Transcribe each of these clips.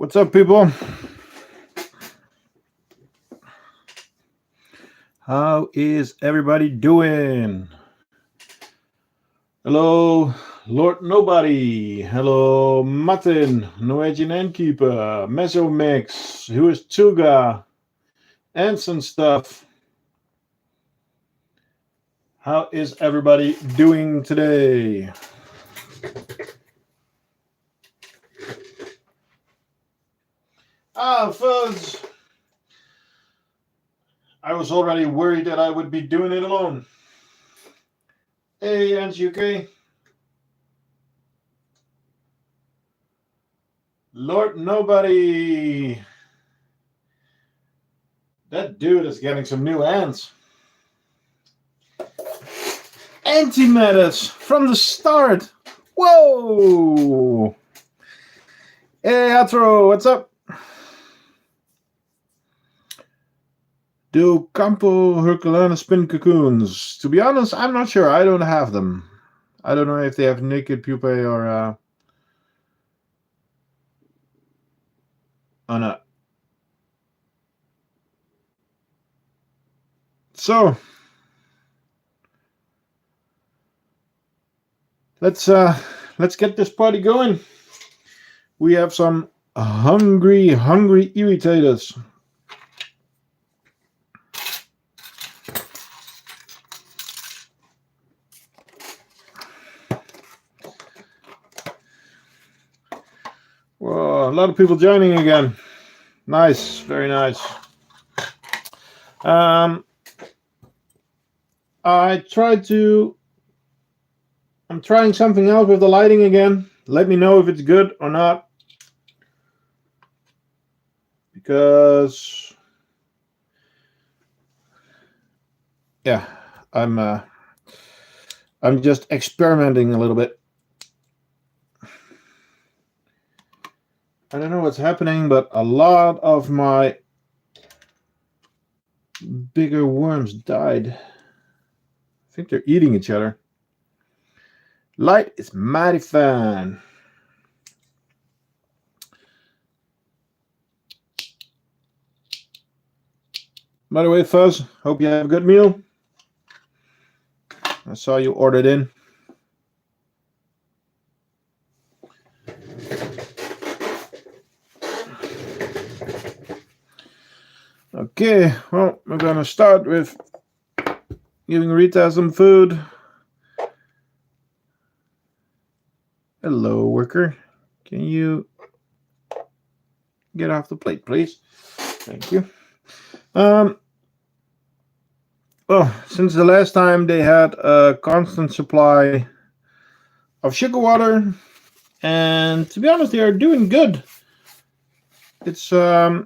What's up, people? How is everybody doing? Hello, Lord Nobody. Hello, Martin, Norwegian Innkeeper, Mesomix, who is Tuga, and some stuff. How is everybody doing today? Fuzz. I was already worried that I would be doing it alone. Hey, Angie, okay? Lord Nobody. That dude is getting some new ants. Antimatters from the start. Whoa. Hey, Atro, what's up? Do Campo Herculana spin cocoons? To be honest, I'm not sure. I don't have them. I don't know if they have naked pupae or not. So let's get this party going. We have some hungry irritators. Whoa, a lot of people joining again. Nice, very nice. I'm trying something out with the lighting again. Let me know if it's good or not. Because yeah, I'm just experimenting a little bit. I don't know what's happening, but a lot of my bigger worms died. I think they're eating each other. Light is mighty fun. By the way, Fuzz, hope you have a good meal. I saw you ordered in. Okay, well, we're gonna start with giving Rita some food. Hello, worker. Can you get off the plate, please? Thank you. Well, since the last time they had a constant supply of sugar water, and to be honest, they are doing good. It's they're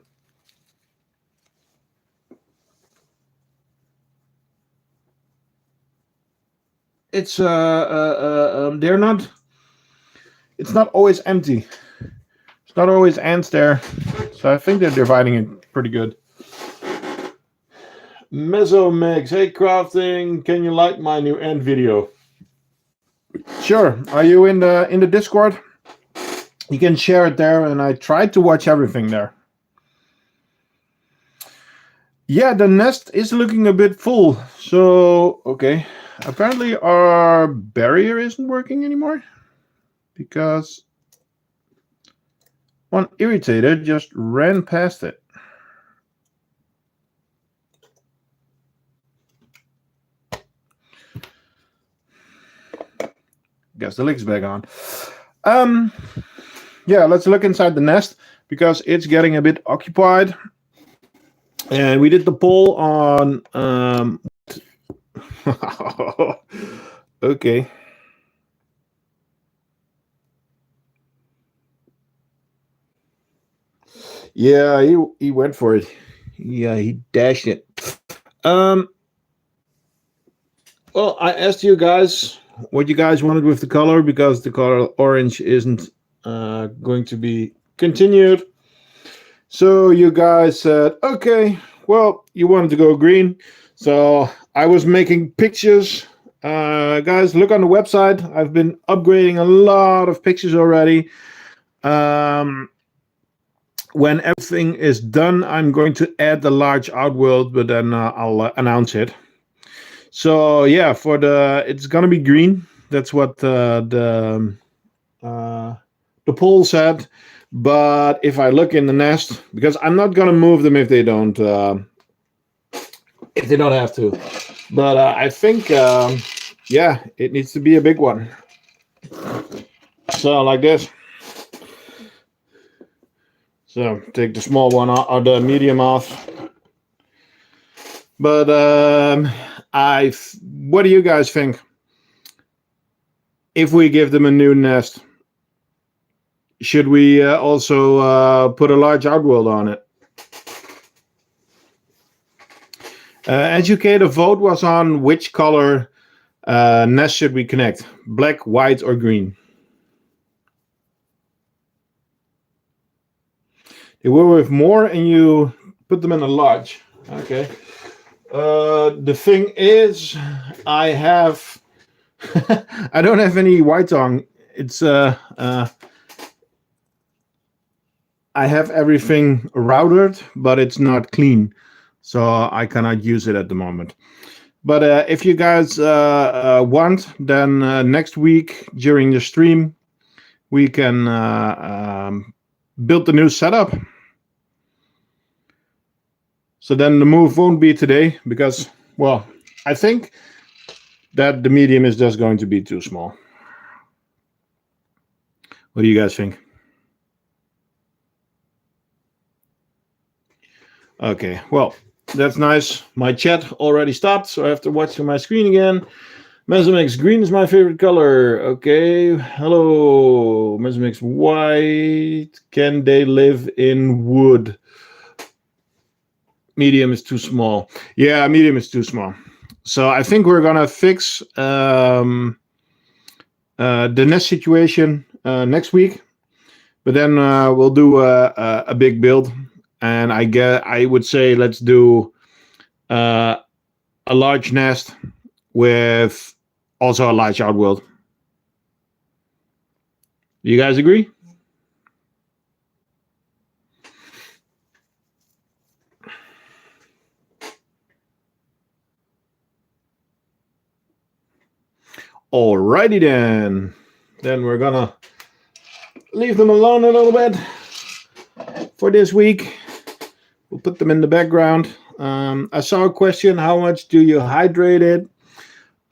not. It's not always empty. It's not always ants there, so I think they're dividing it pretty good. Mesomix, hey crafting, can you like my new ant video? Sure. Are you in the Discord? You can share it there, and I tried to watch everything there. Yeah, the nest is looking a bit full. So, okay. Apparently our barrier isn't working anymore because one irritator just ran past it. Guess the lig's back on. Yeah, let's look inside the nest because it's getting a bit occupied. And we did the poll on okay. Yeah, he went for it. Yeah, he dashed it. Well, I asked you guys what you guys wanted with the color because the color orange isn't going to be continued. So you guys said, okay, well, you wanted to go green. So I was making pictures. Guys, look on the website. I've been upgrading a lot of pictures already. when everything is done, I'm going to add the large outworld, but then I'll announce it. So yeah, it's gonna be green. That's what the poll said. But if I look in the nest, because I'm not gonna move them if they don't have to. But I think yeah, it needs to be a big one. So like this. So take the small one out, or the medium off. But what do you guys think? If we give them a new nest, should we also put a large outworld on it? Educator vote was on which color nest should we connect? Black, white, or green? They were with more and you put them in a large. Okay. The thing is, I have I don't have any white on. It's I have everything routed, but it's not clean, so I cannot use it at the moment. But if you guys want, then next week during the stream, we can build the new setup. So then the move won't be today because, well, I think that the medium is just going to be too small. What do you guys think? Okay, well, that's nice. My chat already stopped, so I have to watch my screen again. Mesomex, green is my favorite color. Okay, hello. Mesomex, white. Can they live in wood? Medium is too small. Yeah, medium is too small. So I think we're gonna fix the nest situation next week, but then we'll do a big build, and I would say let's do a large nest with also a large outworld. You guys agree? Alrighty then. Then we're gonna leave them alone a little bit for this week. We'll put them in the background. I saw a question, how much do you hydrate it?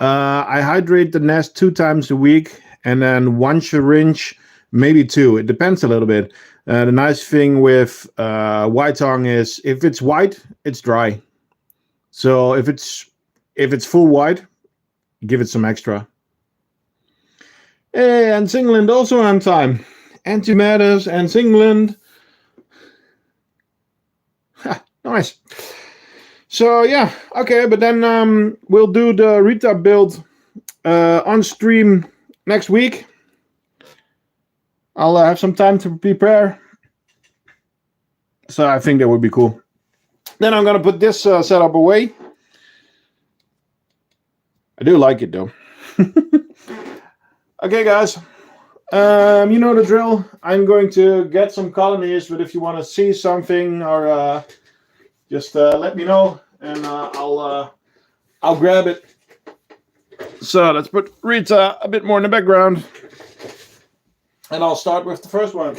I hydrate the nest 2 times a week and then 1 syringe, maybe 2. It depends a little bit. The nice thing with white tongue is if it's white, it's dry. So if it's full white, give it some extra. Hey, and Singland also on time. Antimatters and Singland. Nice. So yeah, okay, but then we'll do the Rita build on stream next week. I'll have some time to prepare. So I think that would be cool. Then I'm gonna put this setup away. I do like it though. Okay, guys. You know the drill. I'm going to get some colonies, but if you want to see something or just let me know, and I'll grab it. So let's put Rita a bit more in the background, and I'll start with the first one.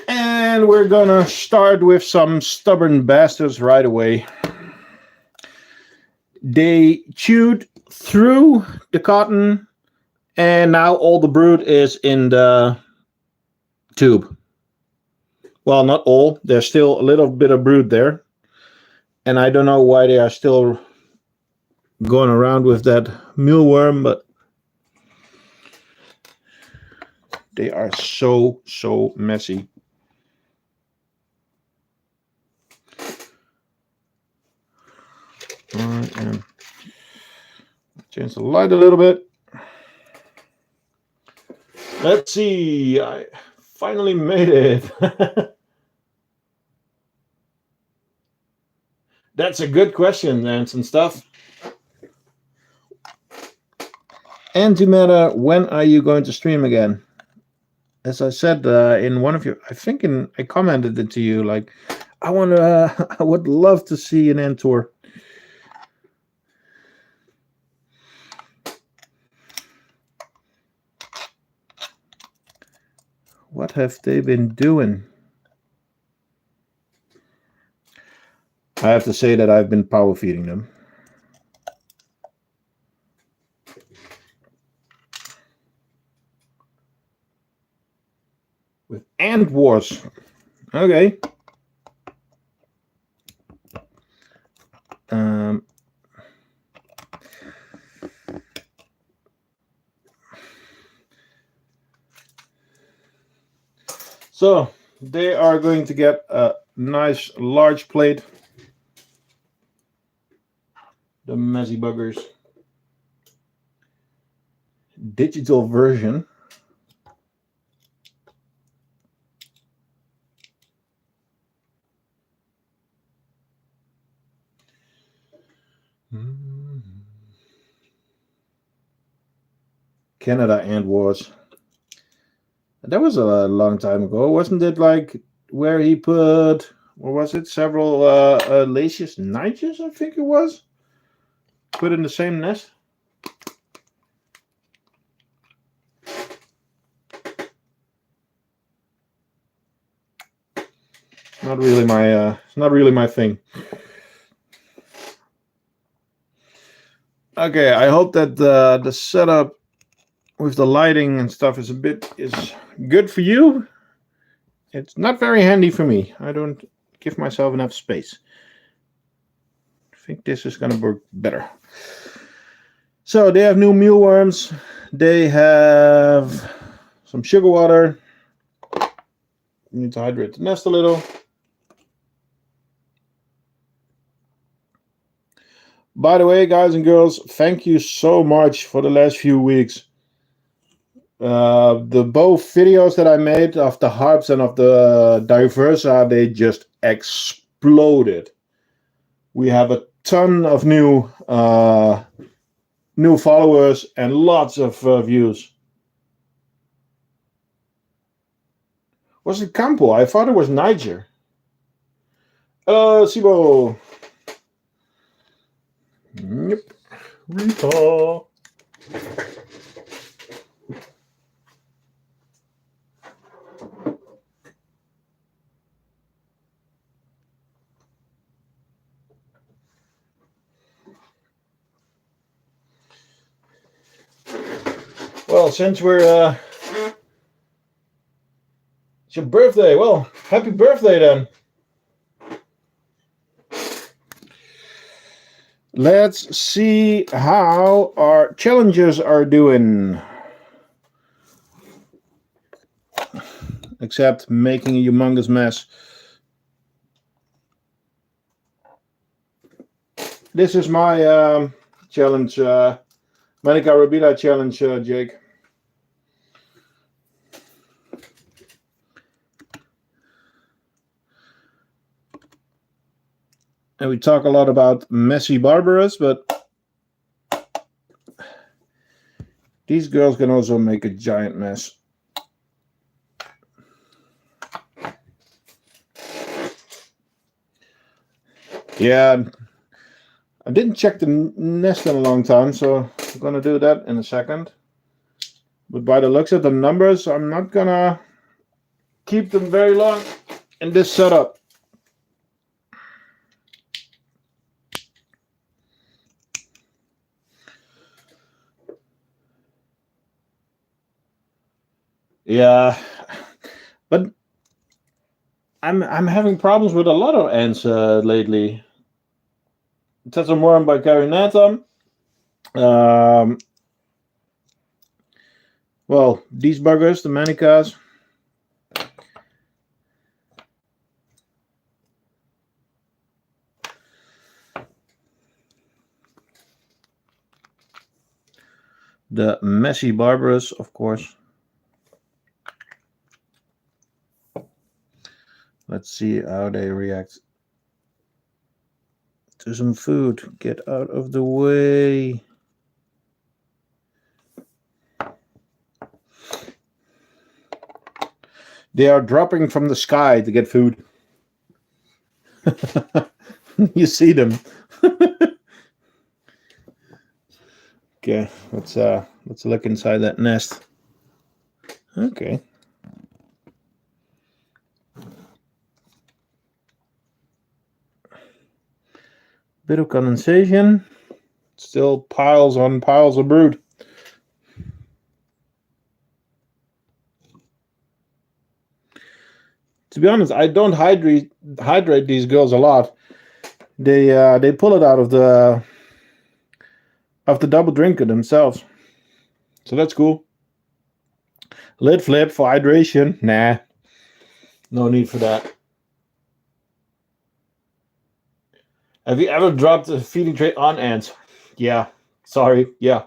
And we're gonna start with some stubborn bastards right away. They chewed through the cotton, and now all the brood is in the tube. Well, not all. There's still a little bit of brood there. And I don't know why they are still going around with that mealworm, but they are so messy. All right, and change the light a little bit. Let's see. I finally made it. That's a good question, Lance and stuff. Antimatter, when are you going to stream again? as I said in one of your, I think I commented it to you, like, I want to, I would love to see an end tour. What have they been doing? I have to say that I've been power feeding them. With Ant Wars. Okay. So they are going to get a nice large plate. The messy buggers. Digital version. Canada Ant Wars. That was a long time ago, wasn't it? Like where he put, what was it? Several Lasius Niges, I think it was. Put in the same nest. Not really my thing. Okay, I hope that the setup with the lighting and stuff is good for you. It's not very handy for me. I don't give myself enough space. I think this is gonna work better. So they have new mealworms. They have some sugar water. You need to hydrate the nest a little. By the way, guys and girls, thank you so much for the last few weeks. The both videos that I made of the harps and of the diversa, they just exploded. We have a ton of new followers and lots of views. Was it Campo? I thought it was Niger. Sibo. Yep. Rita. Well, since we're it's your birthday, well, happy birthday then. Let's see how our challengers are doing. Except making a humongous mess. This is my challenge, Manica Rabila challenge, Jake. And we talk a lot about messy Barbarous, but these girls can also make a giant mess. Yeah, I didn't check the nest in a long time, so I'm gonna do that in a second. But by the looks of the numbers, I'm not gonna keep them very long in this setup. Yeah, but I'm having problems with a lot of ants lately. Tetramorum bicarinatum. Well, these buggers, the manicas. The messy Barbarous, of course. Let's see how they react to some food. Get out of the way. They are dropping from the sky to get food. You see them. Okay, let's look inside that nest. Okay. Bit of condensation. Still piles on piles of brood. To be honest, I don't hydrate these girls a lot. They pull it out of the double drinker themselves. So that's cool. Lid flip for hydration. Nah. No need for that. Have you ever dropped a feeding tray on ants? Yeah. Sorry. Yeah.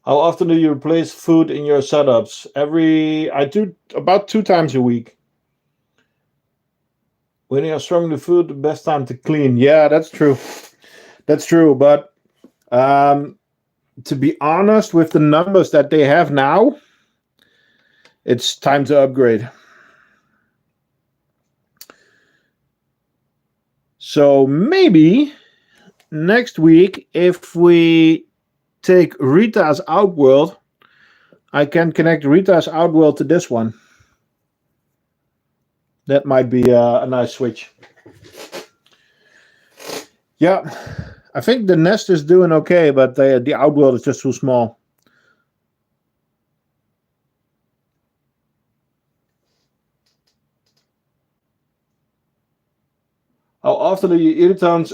How often do you replace food in your setups? I do about 2 times a week. When you're throwing the food, the best time to clean. Yeah, that's true. That's true. But to be honest, with the numbers that they have now, it's time to upgrade. So maybe next week, if we take Rita's Outworld, I can connect Rita's Outworld to this one. That might be a nice switch. Yeah, I think the nest is doing okay, but the Outworld is just too small. How often do you irritants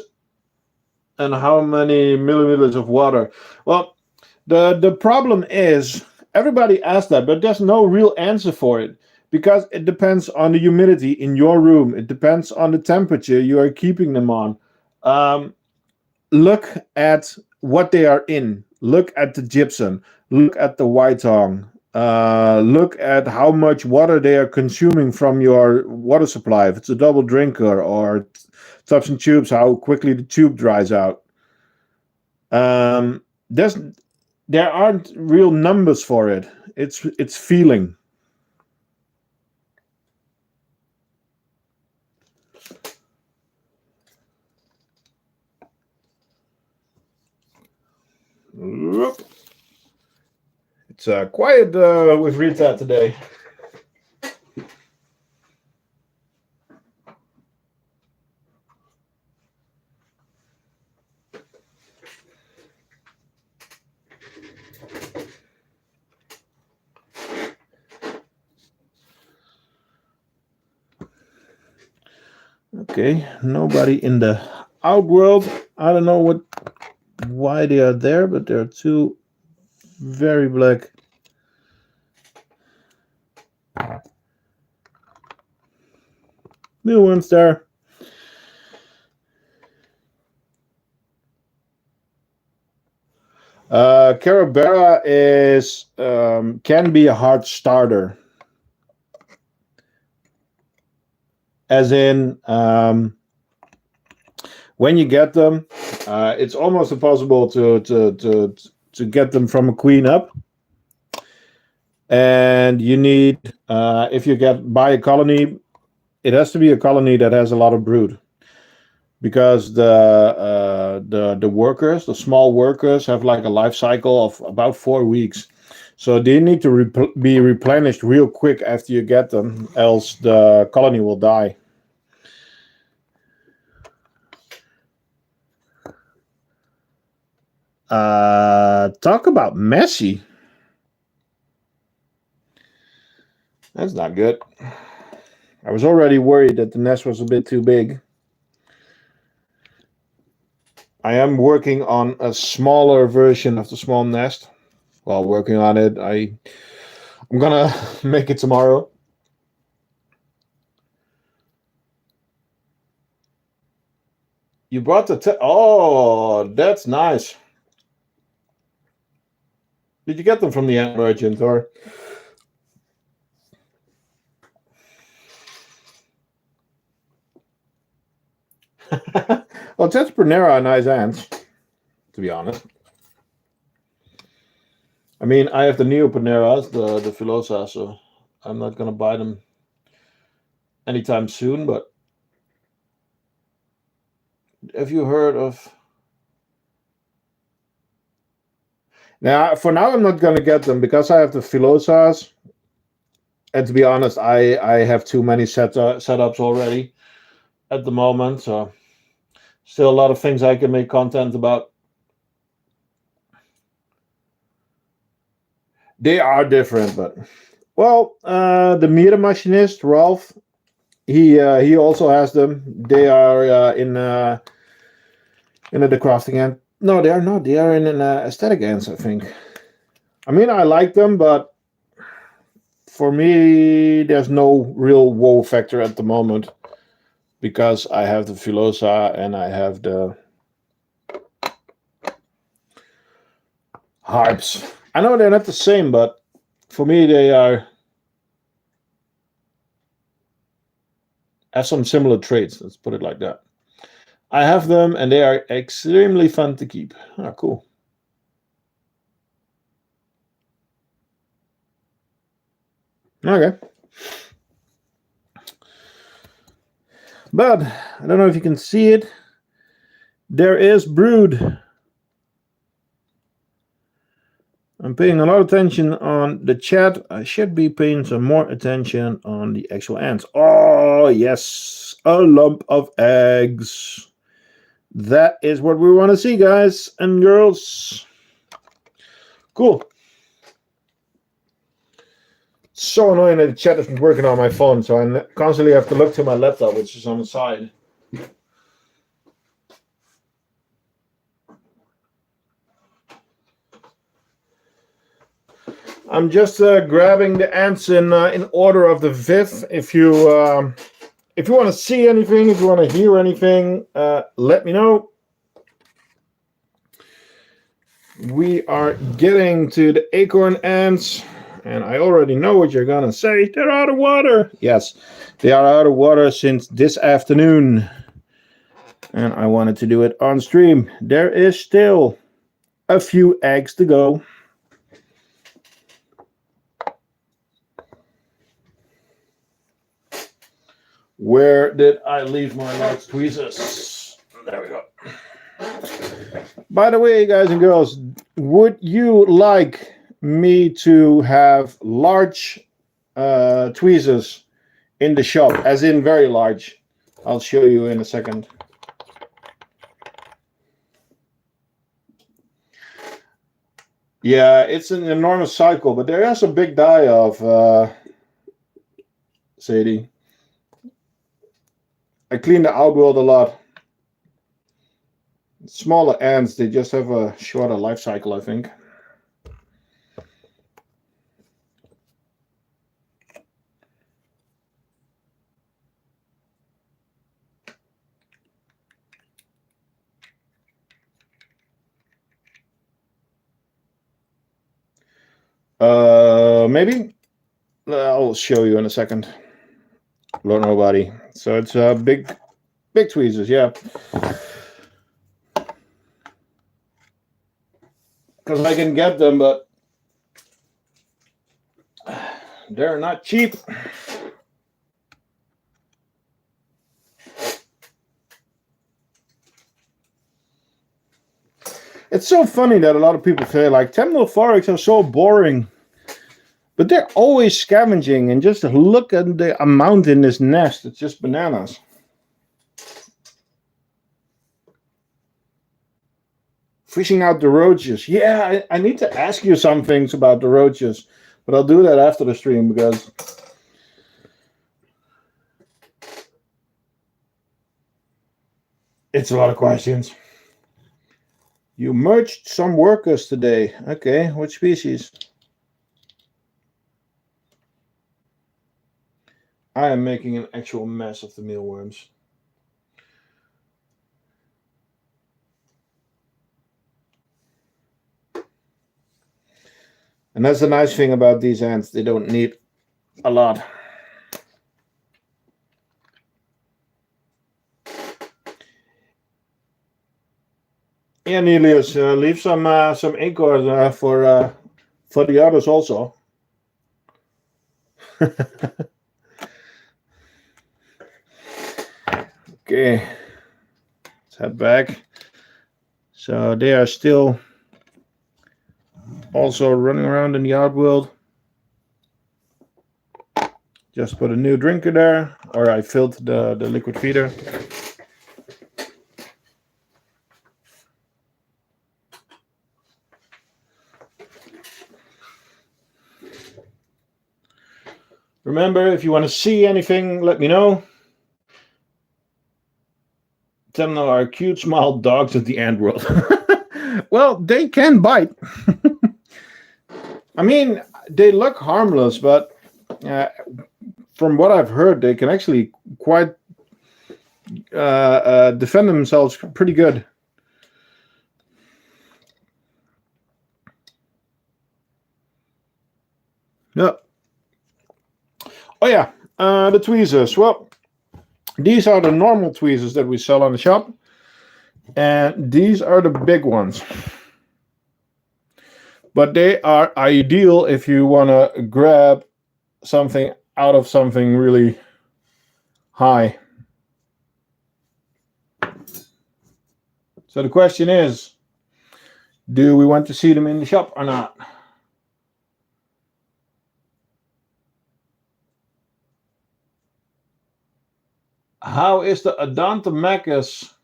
and how many milliliters of water? Well, the problem is everybody asks that, but there's no real answer for it because it depends on the humidity in your room. It depends on the temperature you are keeping them on. Look at what they are in. Look at the gypsum. Look at the white tongue. Look at how much water they are consuming from your water supply. If it's a double drinker or tubs and tubes, how quickly the tube dries out. There aren't real numbers for it. It's feeling. It's quiet with Rita today. Okay, nobody in the Outworld. I don't know why they are there, but there are 2 very black. New ones there. Carabera is can be a hard starter, as in when you get them, it's almost impossible to get them from a queen up. And you need, if you buy a colony, it has to be a colony that has a lot of brood, because the workers, the small workers, have like a life cycle of about 4 weeks. So they need to be replenished real quick after you get them, else the colony will die. Talk about messy. That's not good. I was already worried that the nest was a bit too big. I am working on a smaller version of the small nest. While working on it, I'm gonna make it tomorrow. You brought oh, that's nice. Did you get them from the ant merchant or? Well, Tetsprenera are nice ants, to be honest. I mean, I have the Neopaneras, the Filosa, so I'm not gonna buy them anytime soon. But have you heard of? Now, for now, I'm not going to get them because I have the Filosas. And to be honest, I have too many setups already at the moment. So still a lot of things I can make content about. They are different, but well, the meter machinist Ralph, he also has them. They are in the crafting end. No, they are not. They are in an aesthetic ends, I think. I mean, I like them, but for me, there's no real wow factor at the moment because I have the Filosa and I have the Harps. I know they're not the same, but for me, they are have some similar traits. Let's put it like that. I have them, and they are extremely fun to keep. Ah, cool. Okay. But I don't know if you can see it. There is brood. I'm paying a lot of attention on the chat. I should be paying some more attention on the actual ants. Oh, yes. A lump of eggs. That is what we want to see, guys and girls. Cool. So annoying that the chat isn't working on my phone, so I constantly have to look to my laptop, which is on the side. I'm just grabbing the ants in order of the fifth. If you want to see anything, if you want to hear anything, let me know. We are getting to the acorn ants, and I already know what you're gonna say. They're out of water. Yes, they are out of water since this afternoon, and I wanted to do it on stream. There is still a few eggs to go. Where did I leave my large tweezers? There we go. By the way, guys and girls, would you like me to have large tweezers in the shop, as in very large? I'll show you in a second. Yeah, it's an enormous cycle, but there is a big die of Sadie. I clean the outworld a lot. Smaller ants, they just have a shorter life cycle, I think. Maybe? I'll show you in a second. Lord nobody. So it's big tweezers, yeah. Because I can get them, but they're not cheap. It's so funny that a lot of people say, like, Temnophorax are so boring. But they're always scavenging, and just look at the amount in this nest. It's just bananas. Fishing out the roaches. Yeah, I need to ask you some things about the roaches. But I'll do that after the stream, because it's a lot of questions. You merged some workers today. Okay, what species? I am making an actual mess of the mealworms. And that's the nice thing about these ants. They don't need a lot. Yeah, Nelius, leave some acorns for the others also. Okay, let's head back. So they are still also running around in the outworld. Just put a new drinker there, or I filled the liquid feeder. Remember, if you want to see anything, let me know. Them are cute small dogs of the ant world. Well, they can bite. I mean, they look harmless, but from what I've heard, they can actually quite defend themselves pretty good. Yeah. Oh yeah, the tweezers. Well, these are the normal tweezers that we sell on the shop, and these are the big ones. But they are ideal if you want to grab something out of something really high. So the question is, do we want to see them in the shop or not? How is the Odontomachus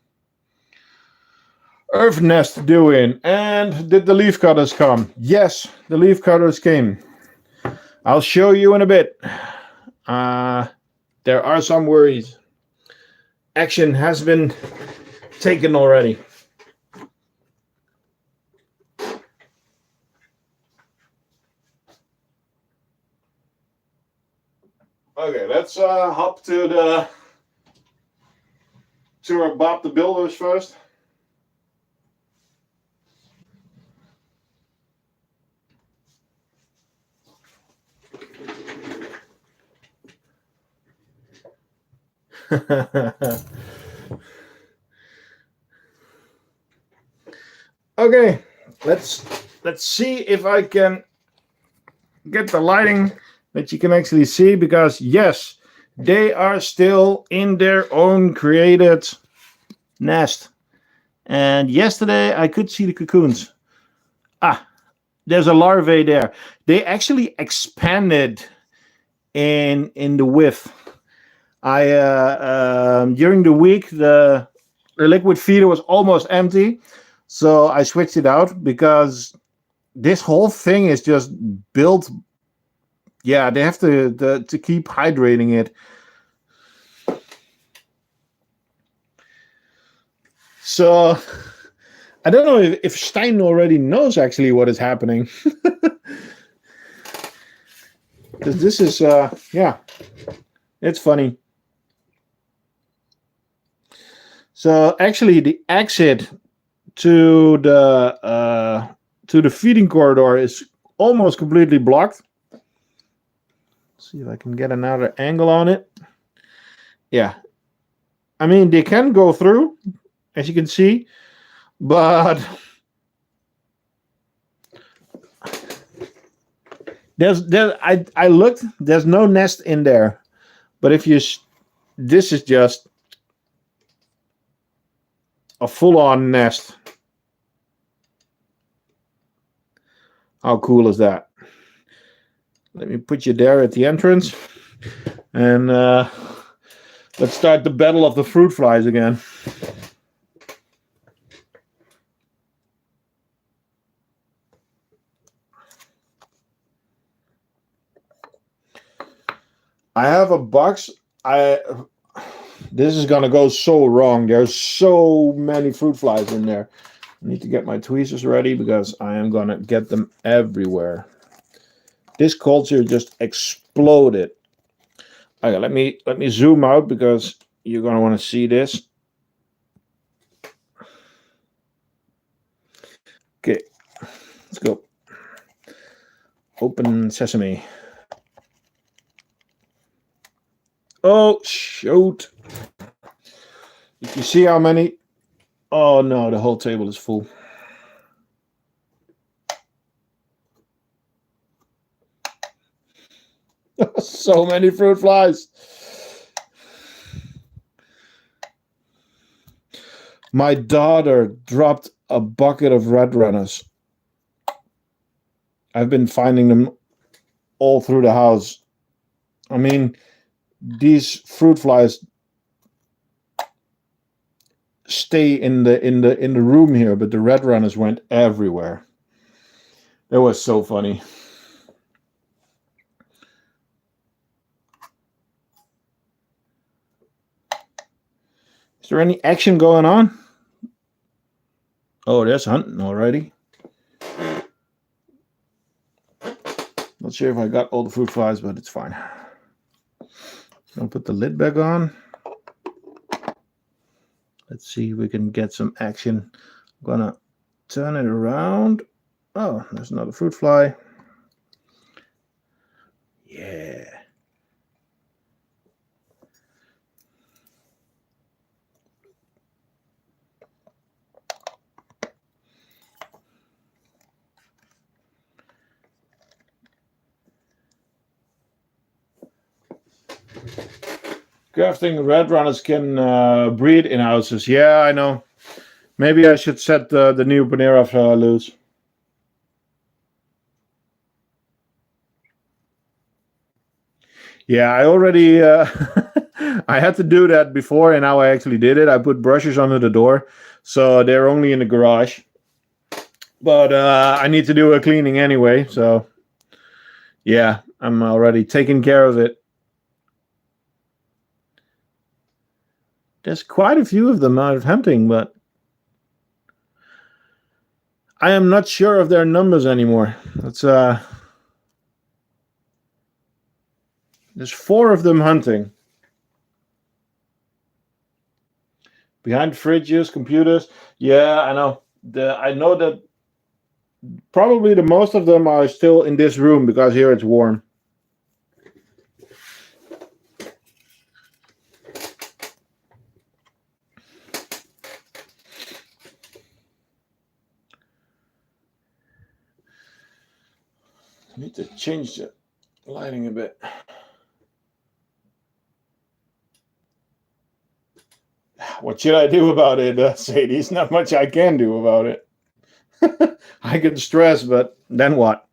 earth nest doing? And did the leaf cutters come? Yes, the leaf cutters came. I'll show you in a bit. There are some worries. Action has been taken already. Okay, let's hop to our Bob the Builders first. Okay, let's see if I can get the lighting that you can actually see, because yes, they are still in their own created nest. And yesterday I could see the cocoons. There's a larvae there. They actually expanded in the width. I during the week the liquid feeder was almost empty, so I switched it out because this whole thing is just built. Yeah, they have to keep hydrating it. So I don't know if Stein already knows actually what is happening. Because this is yeah, it's funny. So actually the exit to the feeding corridor is almost completely blocked. Let's see if I can get another angle on it. Yeah. I mean, they can go through, as you can see, but I looked, there's no nest in there. But if you this is just a full-on nest. How cool is that? Let me put you there at the entrance, and let's start the battle of the fruit flies again. I have a box. This is gonna go so wrong. There's so many fruit flies in there. I need to get my tweezers ready because I am gonna get them everywhere. This culture just exploded. Okay, let me zoom out because you're gonna want to see this. Okay, let's go. Open sesame. Oh, shoot. You see how many? Oh no, the whole table is full. So many fruit flies. My daughter dropped a bucket of red runners. I've been finding them all through the house. I mean, these fruit flies stay in the room here, but the red runners went everywhere. It was so funny. Is there any action going on? Oh, there's hunting already. Not sure if I got all the fruit flies, but it's fine. I'll put the lid back on. Let's see if we can get some action. I'm gonna turn it around. Oh, there's another fruit fly. Yeah. Crafting red runners can breed in houses. Yeah, I know. Maybe I should set the new Panera loose. Yeah, I already I had to do that before, and now I actually did it. I put brushes under the door, so they're only in the garage. But I need to do a cleaning anyway, so yeah, I'm already taking care of it. There's quite a few of them out hunting, but I am not sure of their numbers anymore. There's 4 of them hunting. Behind fridges, computers. Yeah, I know. I know that probably the most of them are still in this room because here it's warm. I need to change the lighting a bit. What should I do about it, Sadie? There's not much I can do about it. I get stressed, but then what?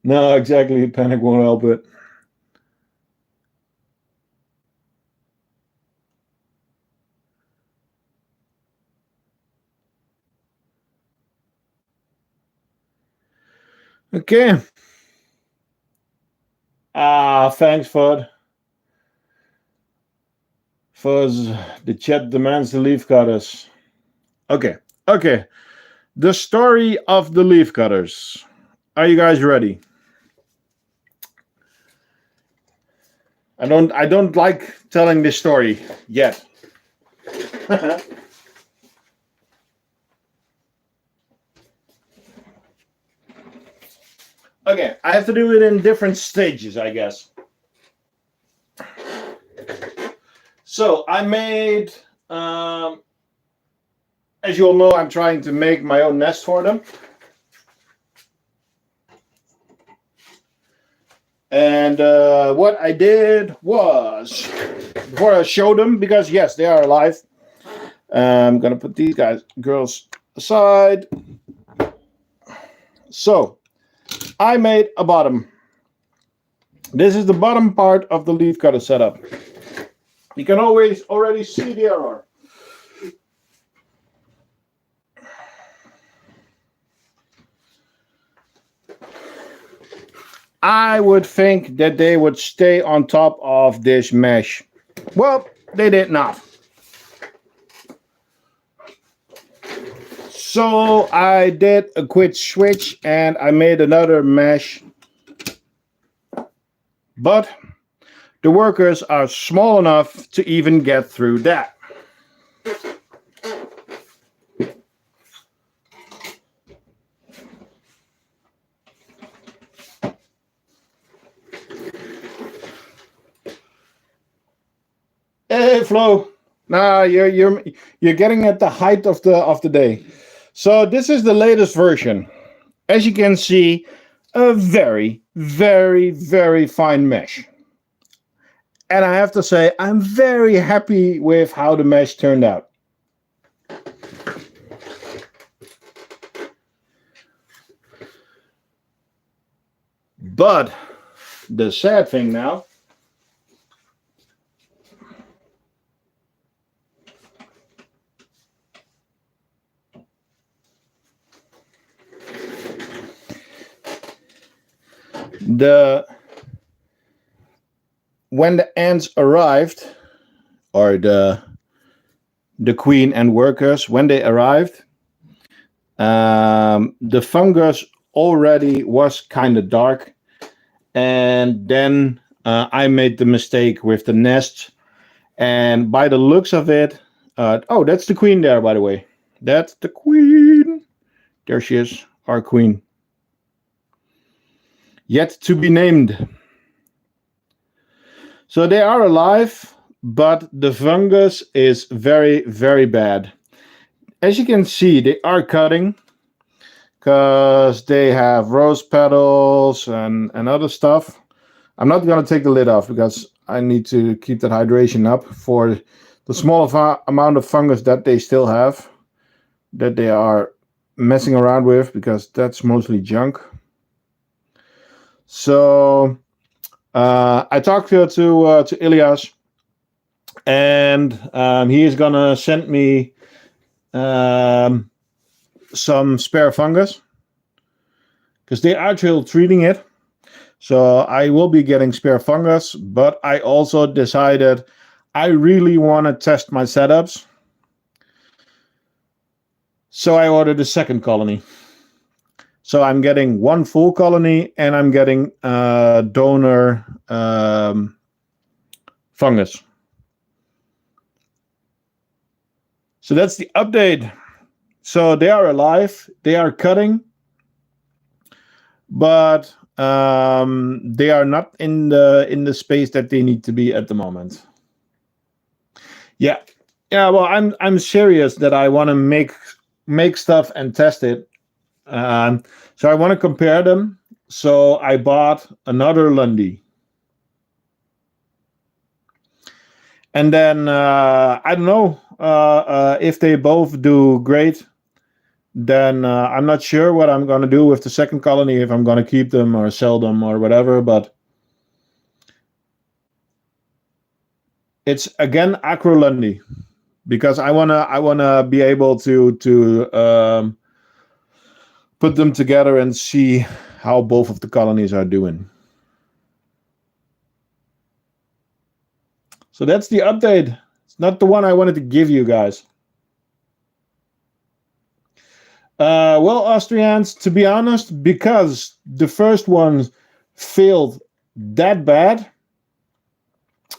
No, exactly. Panic won't help it. Okay. Thanks, Fud. Fuzz, the chat demands the leaf cutters. Okay. The story of the leaf cutters. Are you guys ready? I don't like telling this story yet. Okay, I have to do it in different stages, I guess. So I made, as you all know, I'm trying to make my own nest for them. And what I did was, before I show them, because yes, they are alive, I'm gonna put these girls aside. So I made a bottom. This is the bottom part of the leaf cutter setup. You can already see the error. I would think that they would stay on top of this mesh. Well, they did not. So I did a quick switch and I made another mesh. But the workers are small enough to even get through that. Hey, Flo. Nah, you're getting at the height of the day. So this is the latest version. As you can see, a very, very, very fine mesh. And I have to say, I'm very happy with how the mesh turned out. But the sad thing now, when the ants arrived, or the queen and workers, when they arrived, the fungus already was kind of dark. And then I made the mistake with the nest. And by the looks of it, oh, that's the queen there, by the way. That's the queen. There she is, our queen. Yet to be named. So they are alive, but the fungus is very, very bad. As you can see, they are cutting because they have rose petals and other stuff. I'm not going to take the lid off because I need to keep that hydration up for the small amount of fungus that they still have, that they are messing around with, because that's mostly junk. So I talked to Ilias, and he is going to send me some spare fungus because they are still treating it. So I will be getting spare fungus, but I also decided I really want to test my setups. So I ordered a second colony. So I'm getting one full colony, and I'm getting donor fungus. So that's the update. So they are alive, they are cutting, but they are not in the space that they need to be at the moment. Yeah. Well, I'm serious that I want to make stuff and test it. So I want to compare them. So I bought another Lundy. And then I don't know if they both do great. Then I'm not sure what I'm going to do with the second colony, if I'm going to keep them or sell them or whatever. But it's again Acrolundi, because I wanna be able to put them together and see how both of the colonies are doing. So that's the update. It's not the one I wanted to give you guys. Well, Austrians, to be honest, because the first one failed that bad,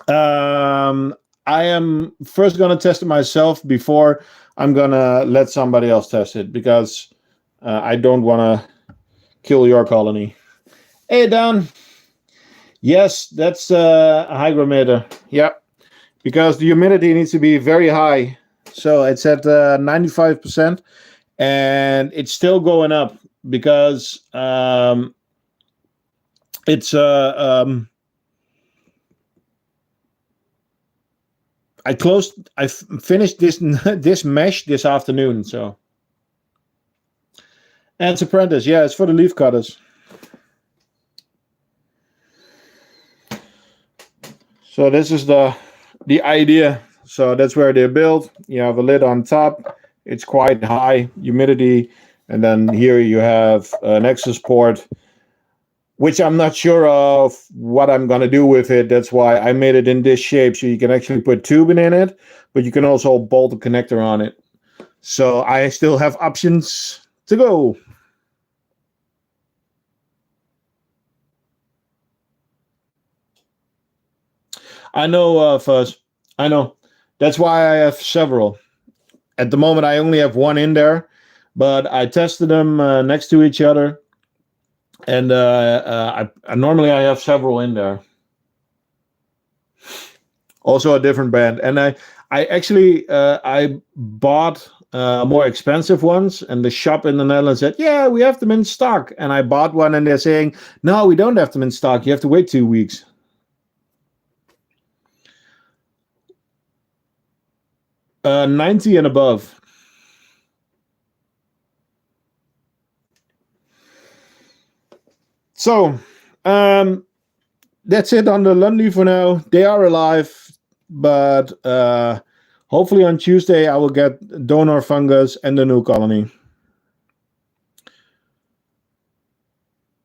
I am first going to test it myself before I'm going to let somebody else test it, because I don't want to kill your colony. Hey, Dan. Yes, that's a hygrometer. Yep. Because the humidity needs to be very high. So it's at 95%. And it's still going up because it's I finished this mesh this afternoon. So Ants Apprentice, yeah, it's for the leaf cutters. So this is the idea. So that's where they're built. You have a lid on top. It's quite high humidity, and then here you have an access port, which I'm not sure of what I'm going to do with it. That's why I made it in this shape, so you can actually put tubing in it, but you can also bolt a connector on it. So I still have options to go. I know, Fuzz. I know. That's why I have several. At the moment, I only have one in there, but I tested them next to each other, and I normally I have several in there. Also a different brand, and I actually I bought more expensive ones, and the shop in the Netherlands said, "Yeah, we have them in stock," and I bought one, and they're saying, "No, we don't have them in stock. You have to wait 2 weeks." 90 and above. So, that's it on the Lundy for now. They are alive, but hopefully on Tuesday I will get donor fungus and the new colony.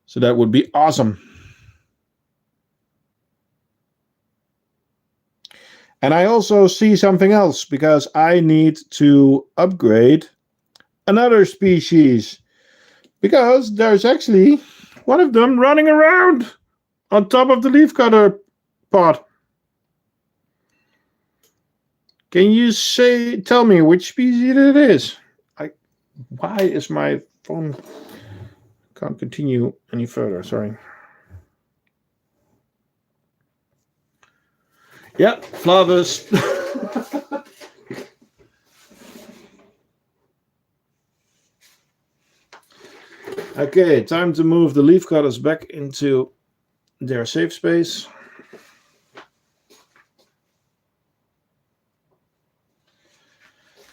So that would be awesome. And I also see something else because I need to upgrade another species because there's actually one of them running around on top of the leafcutter pot. Can you tell me which species it is? Why is my phone can't continue any further? Sorry. Yeah, Flavus. Okay, time to move the leaf cutters back into their safe space.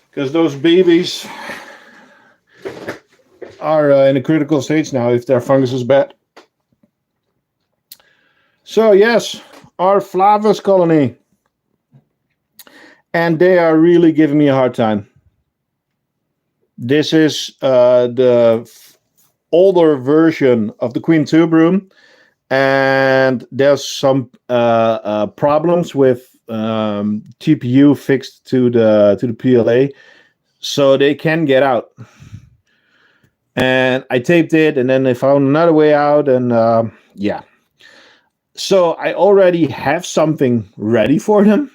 Because those babies are in a critical stage now if their fungus is bad. So yes, our Flavus colony. And they are really giving me a hard time. This is the older version of the Queen Tuberoom, and there's some problems with TPU fixed to the PLA, so they can get out. And I taped it, and then they found another way out, and yeah. So I already have something ready for them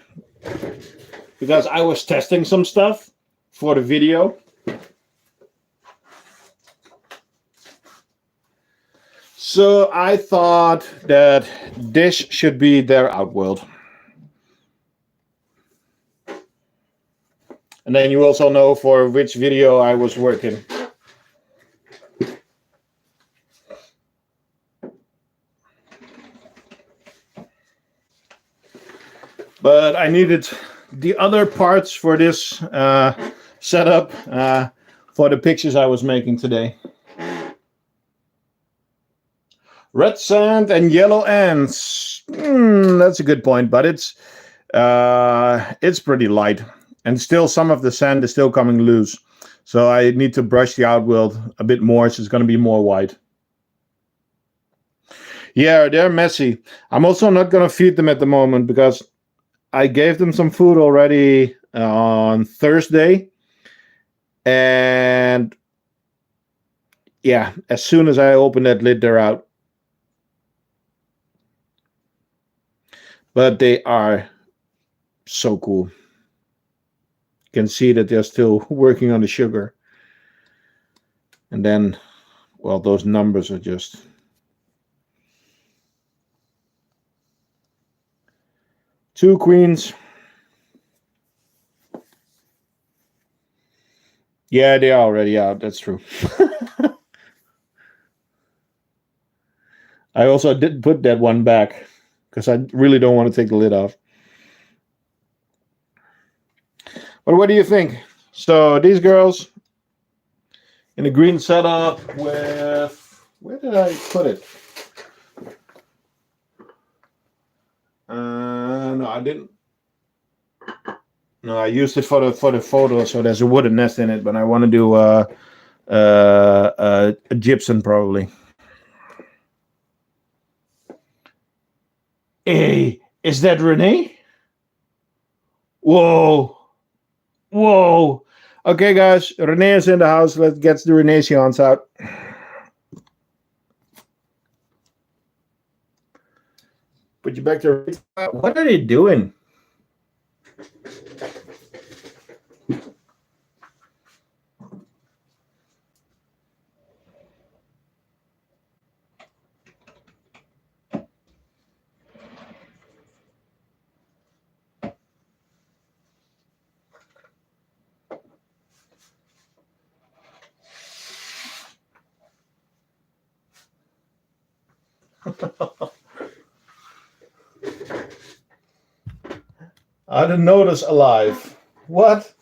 because I was testing some stuff for the video. So I thought that this should be their outworld. And then you also know for which video I was working. But I needed the other parts for this setup for the pictures I was making today. Red sand and yellow ants. That's a good point, but it's pretty light. And still some of the sand is still coming loose. So I need to brush the outworld a bit more, so it's going to be more white. Yeah, they're messy. I'm also not going to feed them at the moment because I gave them some food already on Thursday. And yeah, as soon as I open that lid, they're out. But they are so cool. You can see that they're still working on the sugar. And then, well, those numbers are just... Two queens. Yeah, they are already out. That's true. I also did put that one back because I really don't want to take the lid off. But what do you think? So these girls in a green setup with... Where did I put it? No, I didn't. No, I used it for the photo. So there's a wooden nest in it, but I want to do a gypsum probably. Hey, is that Renee? Whoa. Okay, guys, Renee is in the house. Let's get the Renaissance out. Put you back to Rita. What are they doing? I didn't notice alive. What?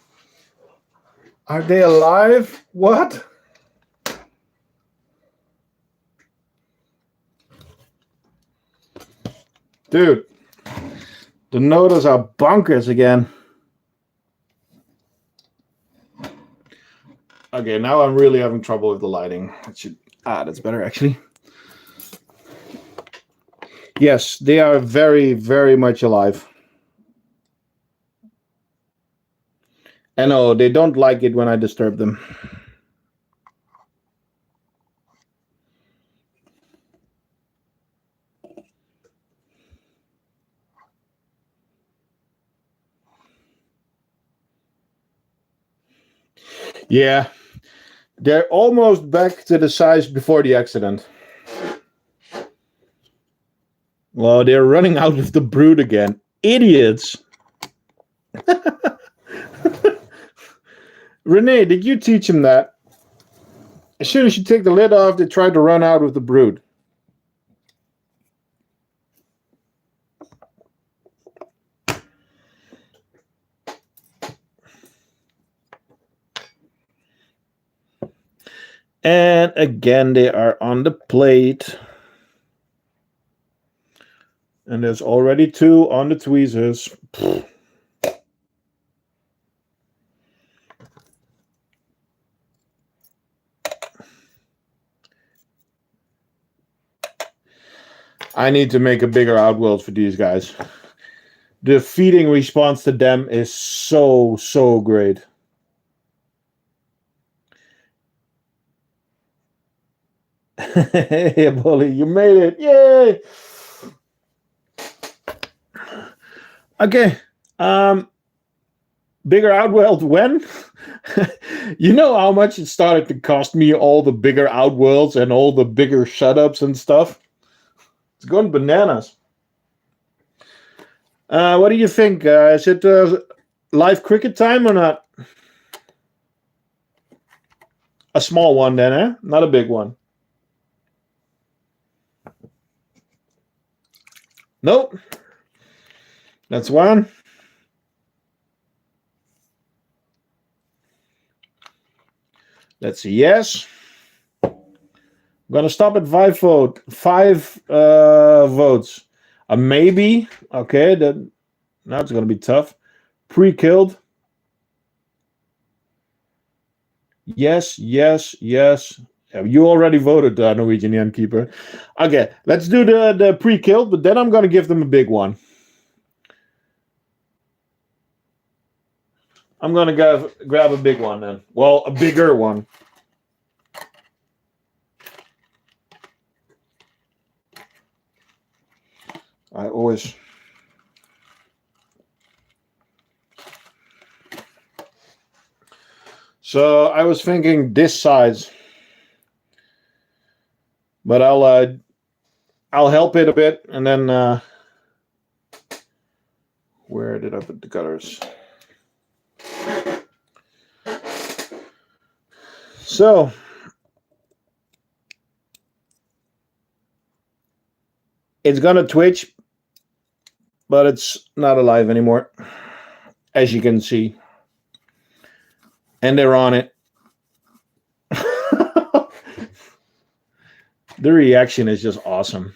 Are they alive? What? Dude, the notices are bonkers again. Okay, now I'm really having trouble with the lighting. That's better actually. Yes, they are very, very much alive. I know, they don't like it when I disturb them. Yeah, they're almost back to the size before the accident. Well, they're running out of the brood again. Idiots. Renee, did you teach him that? As soon as you take the lid off, they try to run out with the brood. And again, they are on the plate. And there's already 2 on the tweezers. I need to make a bigger outworld for these guys. The feeding response to them is so, so great. Hey, Bully, you made it. Yay! Okay. Bigger outworld when? You know how much it started to cost me, all the bigger outworlds and all the bigger setups and stuff? It's going bananas. What do you think? Is it live cricket time or not? A small one then, eh? Not a big one. Nope. That's one. That's a yes. I'm gonna stop at 5 votes. A maybe. Okay, now it's gonna be tough. Pre-killed. Yes, yes, yes. You already voted, Norwegian Innkeeper. Okay, let's do the pre-killed, but then I'm gonna give them a big one. I'm gonna grab a big one then. Well, a bigger one. I always... So I was thinking this size, but I'll help it a bit, and then where did I put the colors? So it's gonna twitch, but it's not alive anymore, as you can see. And they're on it. The reaction is just awesome.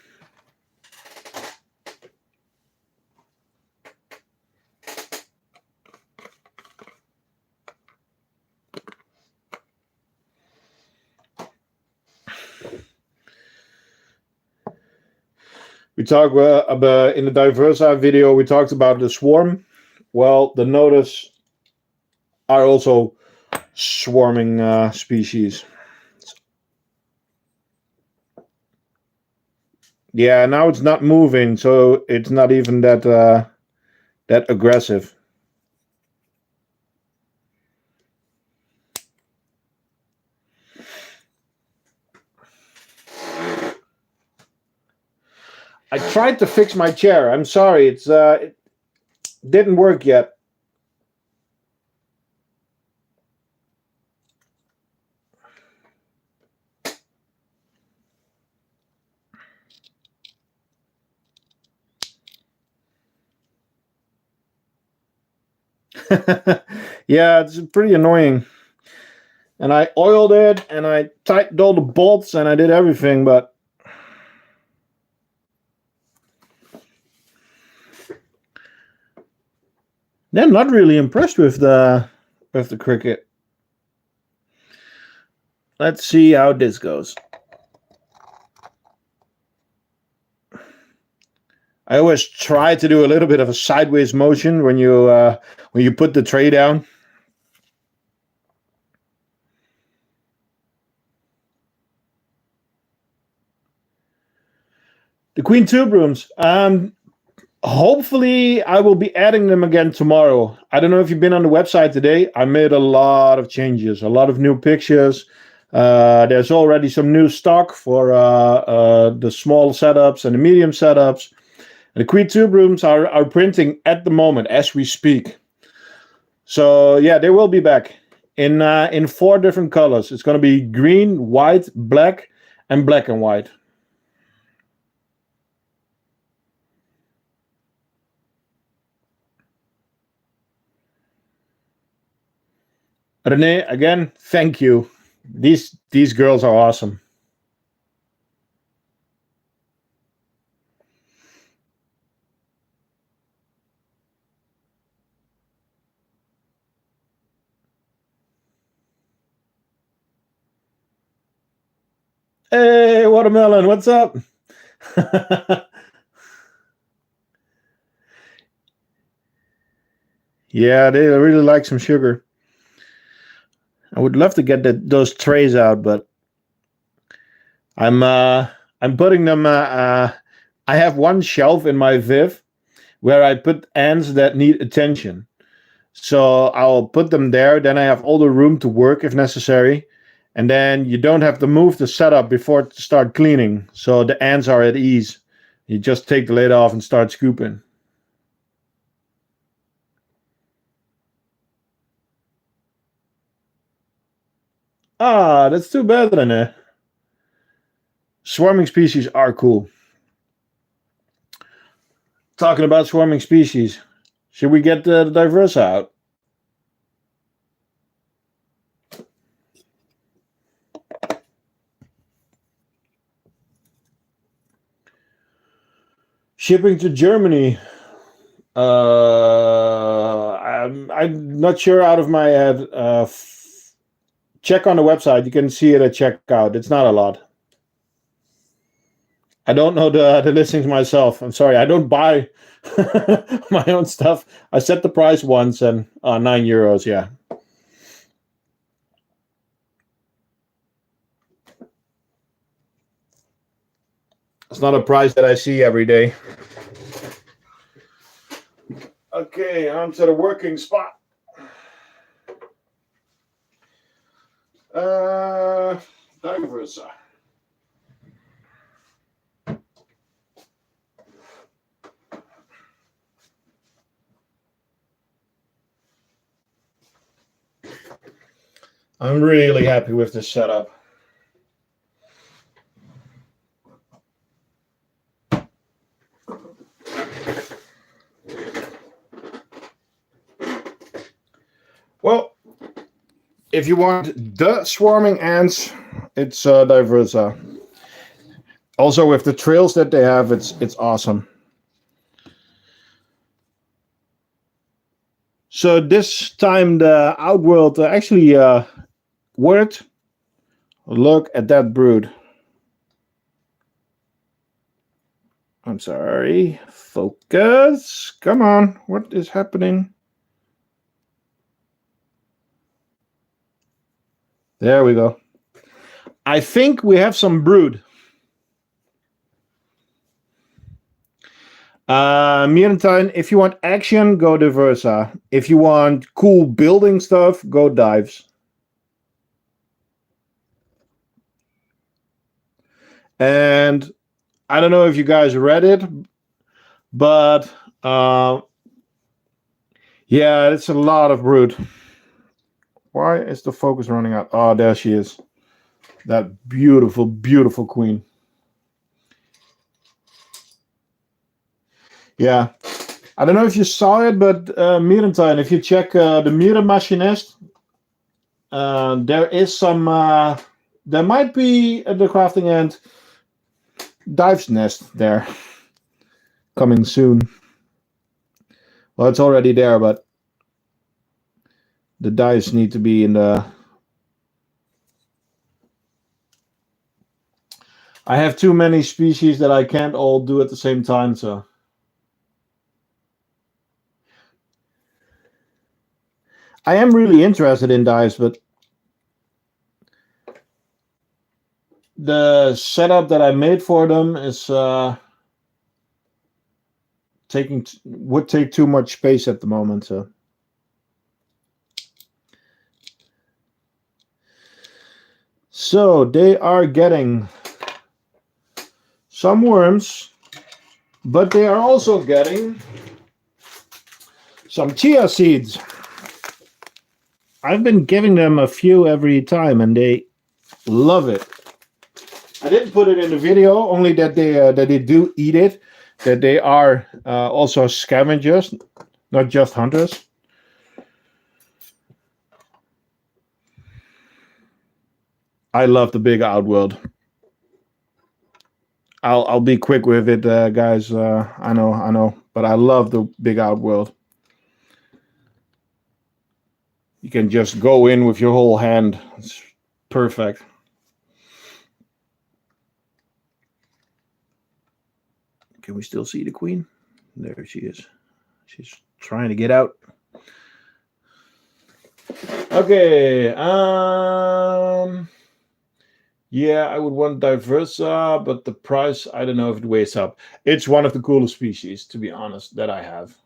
We talked about in the Diversa video, we talked about the swarm. Well, the notice are also swarming species. Yeah, now it's not moving, so it's not even that aggressive. I tried to fix my chair. I'm sorry, it didn't work yet. Yeah, it's pretty annoying. And I oiled it, and I tightened all the bolts, and I did everything, but they're not really impressed with the Cricut. Let's see how this goes. I always try to do a little bit of a sideways motion when you put the tray down. The Queen Tube Rooms. Hopefully, I will be adding them again tomorrow. I don't know if you've been on the website today. I made a lot of changes, a lot of new pictures. There's already some new stock for the small setups and the medium setups. And the Queen Tube Rooms are printing at the moment as we speak. So yeah, they will be back in 4 different colors. It's going to be green, white, black, and black and white. Renee, again, thank you. These girls are awesome. Hey, Watermelon, what's up? Yeah, they really like some sugar. I would love to get those trays out, but I'm putting them. I have one shelf in my Viv where I put ants that need attention. So I'll put them there. Then I have all the room to work if necessary, and then you don't have to move the setup before to start cleaning. So the ants are at ease. You just take the lid off and start scooping. Ah, that's too bad, René. Swarming species are cool. Talking about swarming species, should we get the diverse out? Shipping to Germany. I'm not sure out of my head. Check on the website. You can see it at checkout. It's not a lot. I don't know the listings myself. I'm sorry. I don't buy my own stuff. I set the price once and €9. Yeah. It's not a price that I see every day. Okay, on to the working spot. Diverse. I'm really happy with this setup. Well, if you want the swarming ants, it's Diversa. Also, with the trails that they have, it's awesome. So this time the Outworld actually worked. Look at that brood. I'm sorry. Focus. Come on. What is happening? There we go. I think we have some brood. Meantime, if you want action, go Diversa. If you want cool building stuff, go Dives. And I don't know if you guys read it, but yeah, it's a lot of brood. Why is the focus running out? Oh, there she is. That beautiful, beautiful queen. Yeah. I don't know if you saw it, but Mierentine, if you check the Mierenmachinist, There is some. There might be at the crafting end dive's nest there coming soon. Well, it's already there, but the dives need to be in the. I have too many species that I can't all do at the same time, so. I am really interested in dives, but the setup that I made for them is would take too much space at the moment. So they are getting some worms, but they are also getting some chia seeds. I've been giving them a few every time, and they love it. I didn't put it in the video, only that they do eat it. That they are also scavengers, not just hunters. I love the big outworld. I'll be quick with it, guys. I know, but I love the big outworld. You can just go in with your whole hand. It's perfect. Can we still see the queen? There she is. She's trying to get out. Okay. Yeah, I would want Diversa, but the price, I don't know if it weighs up. It's one of the coolest species, to be honest, that I have.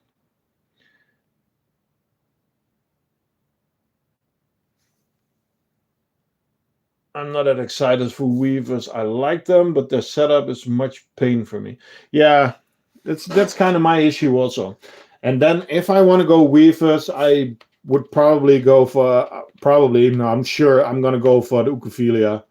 I'm not that excited for weavers. I like them, but their setup is much pain for me. Yeah, that's kind of my issue also. And then if I want to go weavers, I would probably go for no, I'm sure I'm gonna go for the Ucophilia.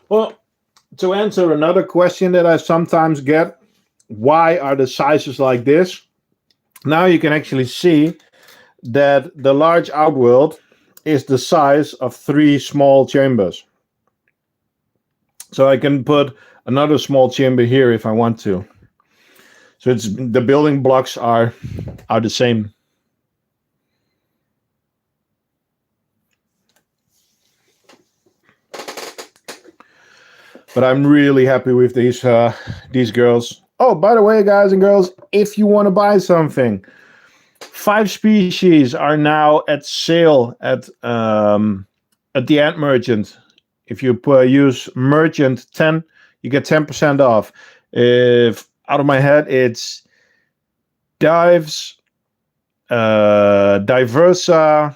Well, to answer another question that I sometimes get, why are the sizes like this? Now you can actually see that the large outworld is the size of 3 small chambers. So I can put another small chamber here if I want to. So it's the building blocks are the same. But I'm really happy with these girls. Oh, by the way, guys and girls, if you want to buy something, 5 species are now at sale at the Ant Merchant. If you use Merchant 10, you get 10% off. If out of my head, it's Dives, Diversa,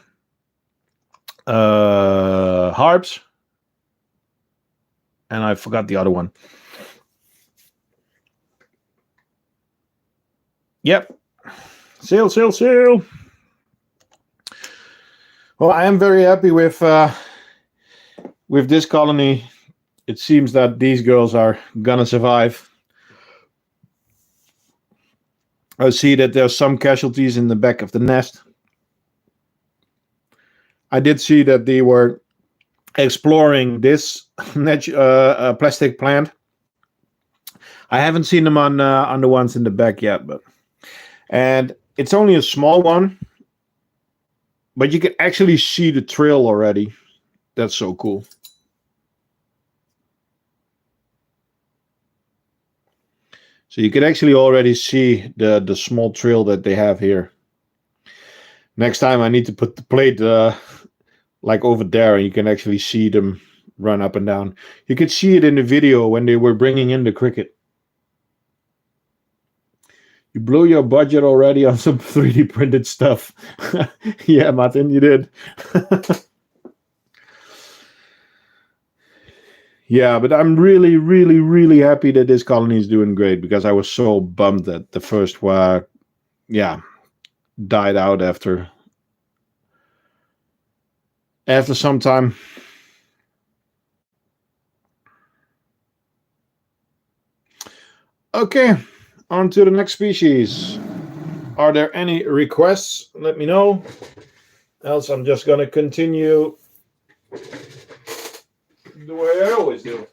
Harps, and I forgot the other one. Yep. Sale. Well, I am very happy with this colony. It seems that these girls are gonna survive. I see that there's some casualties in the back of the nest. I did see that they were exploring this plastic plant. I haven't seen them on the ones in the back yet, and it's only a small one, but you can actually see the trail already. That's so cool. So you can actually already see the small trail that they have here. Next time I need to put the plate like over there, and you can actually see them run up and down. You could see it in the video when they were bringing in the cricket. You blew your budget already on some 3D printed stuff. Yeah, Martin, you did. Yeah, but I'm really, really, really happy that this colony is doing great, because I was so bummed that the first were, died out after some time. Okay, on to the next species. Are there any requests? Let me know. Else I'm just going to continue the way I always do.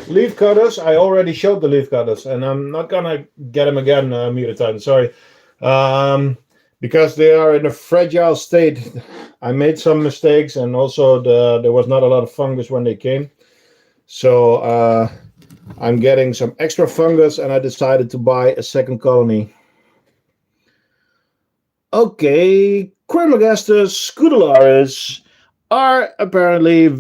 Leaf cutters, I already showed the leaf cutters, and I'm not gonna get them again, Rita. Sorry, because they are in a fragile state. I made some mistakes, and also there was not a lot of fungus when they came, so I'm getting some extra fungus, and I decided to buy a second colony. Okay, Quermagastus scutularis are apparently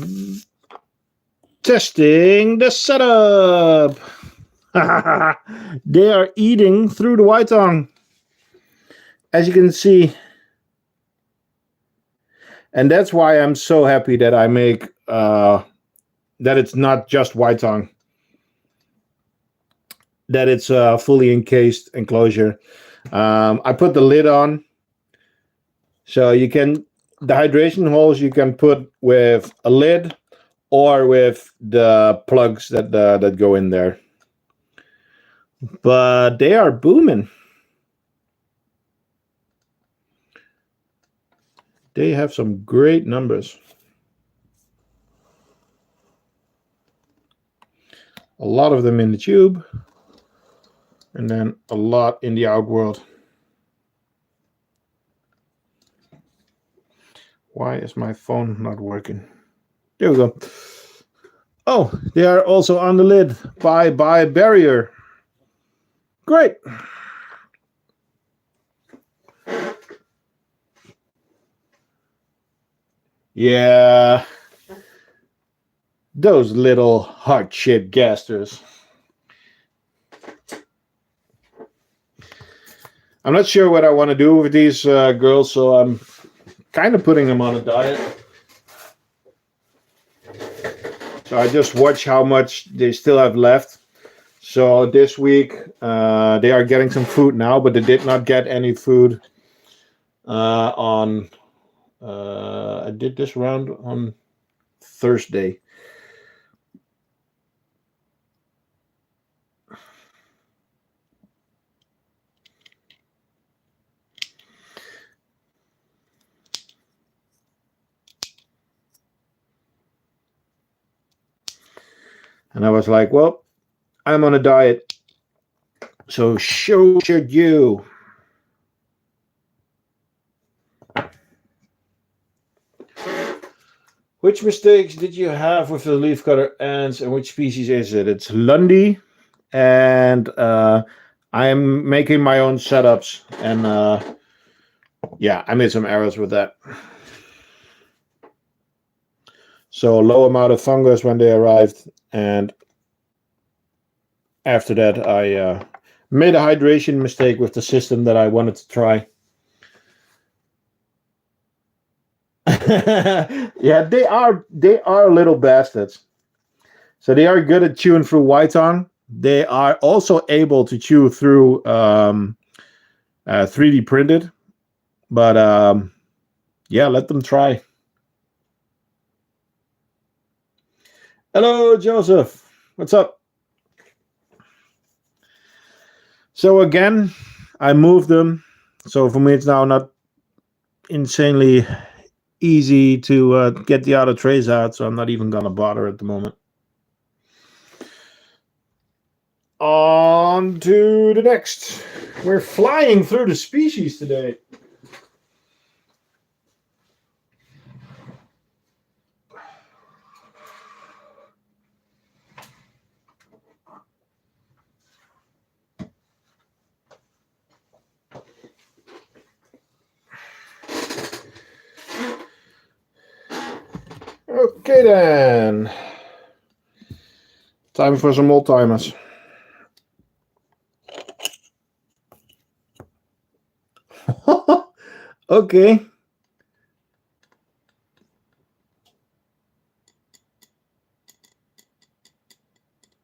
testing the setup. They are eating through the white tongue, as you can see. And that's why I'm so happy that I make that it's not just white tongue, that it's a fully encased enclosure. I put the lid on, so you can, the hydration holes you can put with a lid or with the plugs that go in there. But they are booming. They have some great numbers. A lot of them in the tube, and then a lot in the outworld. Why is my phone not working? There we go. Oh, they are also on the lid by barrier. Great. Yeah. Those little heart-shaped gasters. I'm not sure what I want to do with these girls, so I'm kind of putting them on a diet. So I just watch how much they still have left. So this week they are getting some food now, but they did not get any food on. I did this round on Thursday. And I was like, well, I'm on a diet, so so should you. Which mistakes did you have with the leafcutter ants, and which species is it? It's Lundy, and I'm making my own setups, and yeah, I made some errors with that. So low amount of fungus when they arrived, and after that I made a hydration mistake with the system that I wanted to try. Yeah, they are little bastards. So they are good at chewing through white tongue. They are also able to chew through 3D printed, but yeah, let them try. Hello, Joseph. What's up? So again, I moved them. So for me, it's now not insanely easy to get the other trays out. So I'm not even going to bother at the moment. On to the next. We're flying through the species today. Okay then. Time for some old timers. Okay.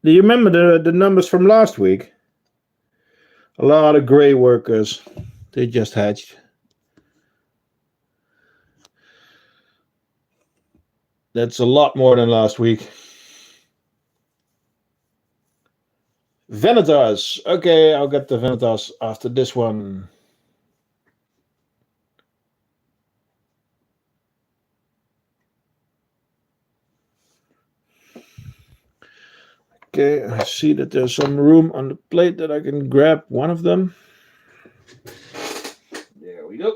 Do you remember the numbers from last week? A lot of gray workers. They just hatched. That's a lot more than last week. Venators. Okay, I'll get the Venators after this one. Okay, I see that there's some room on the plate that I can grab one of them. There we go.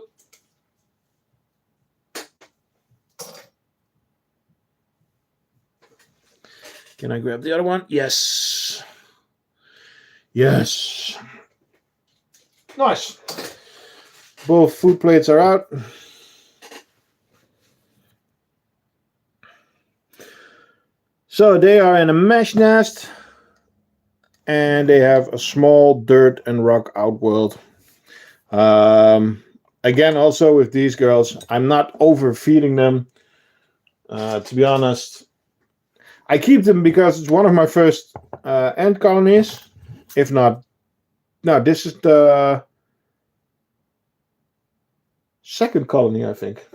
Can I grab the other one? Yes. Yes. Nice. Both food plates are out. So they are in a mesh nest, and they have a small dirt and rock outworld. Again, also with these girls, I'm not overfeeding them. To be honest, I keep them because it's one of my first ant colonies. If not, no, this is the second colony, I think.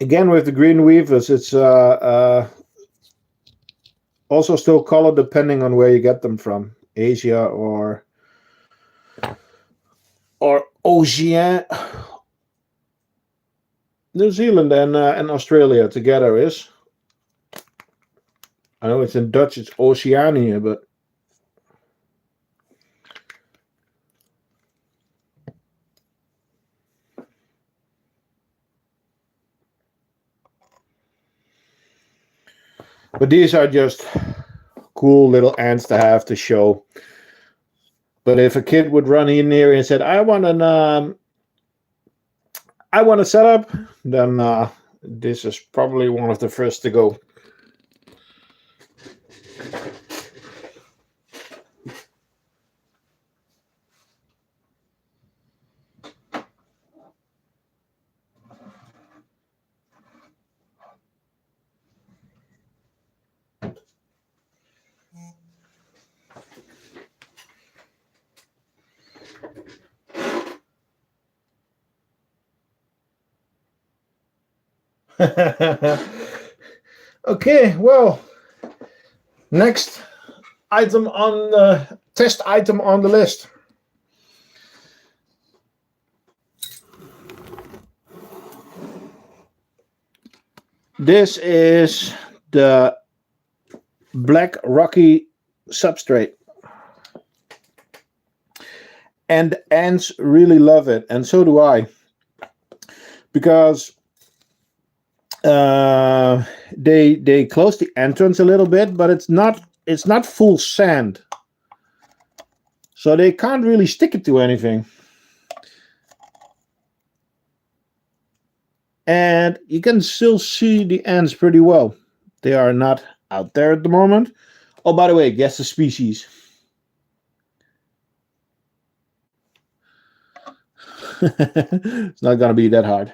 Again, with the green weavers, it's also still color depending on where you get them from, Asia or Oceania, New Zealand and Australia together is. I know it's in Dutch, it's Oceania, but these are just cool little ants to have to show. But if a kid would run in here and said, I want a setup, then this is probably one of the first to go. Okay, well, next item on the test item on the list. This is the black rocky substrate. And ants really love it, and so do I. Because they close the entrance a little bit, but it's not full sand, so they can't really stick it to anything. And you can still see the ants pretty well. They are not out there at the moment. Oh, by the way, guess the species. It's not gonna be that hard.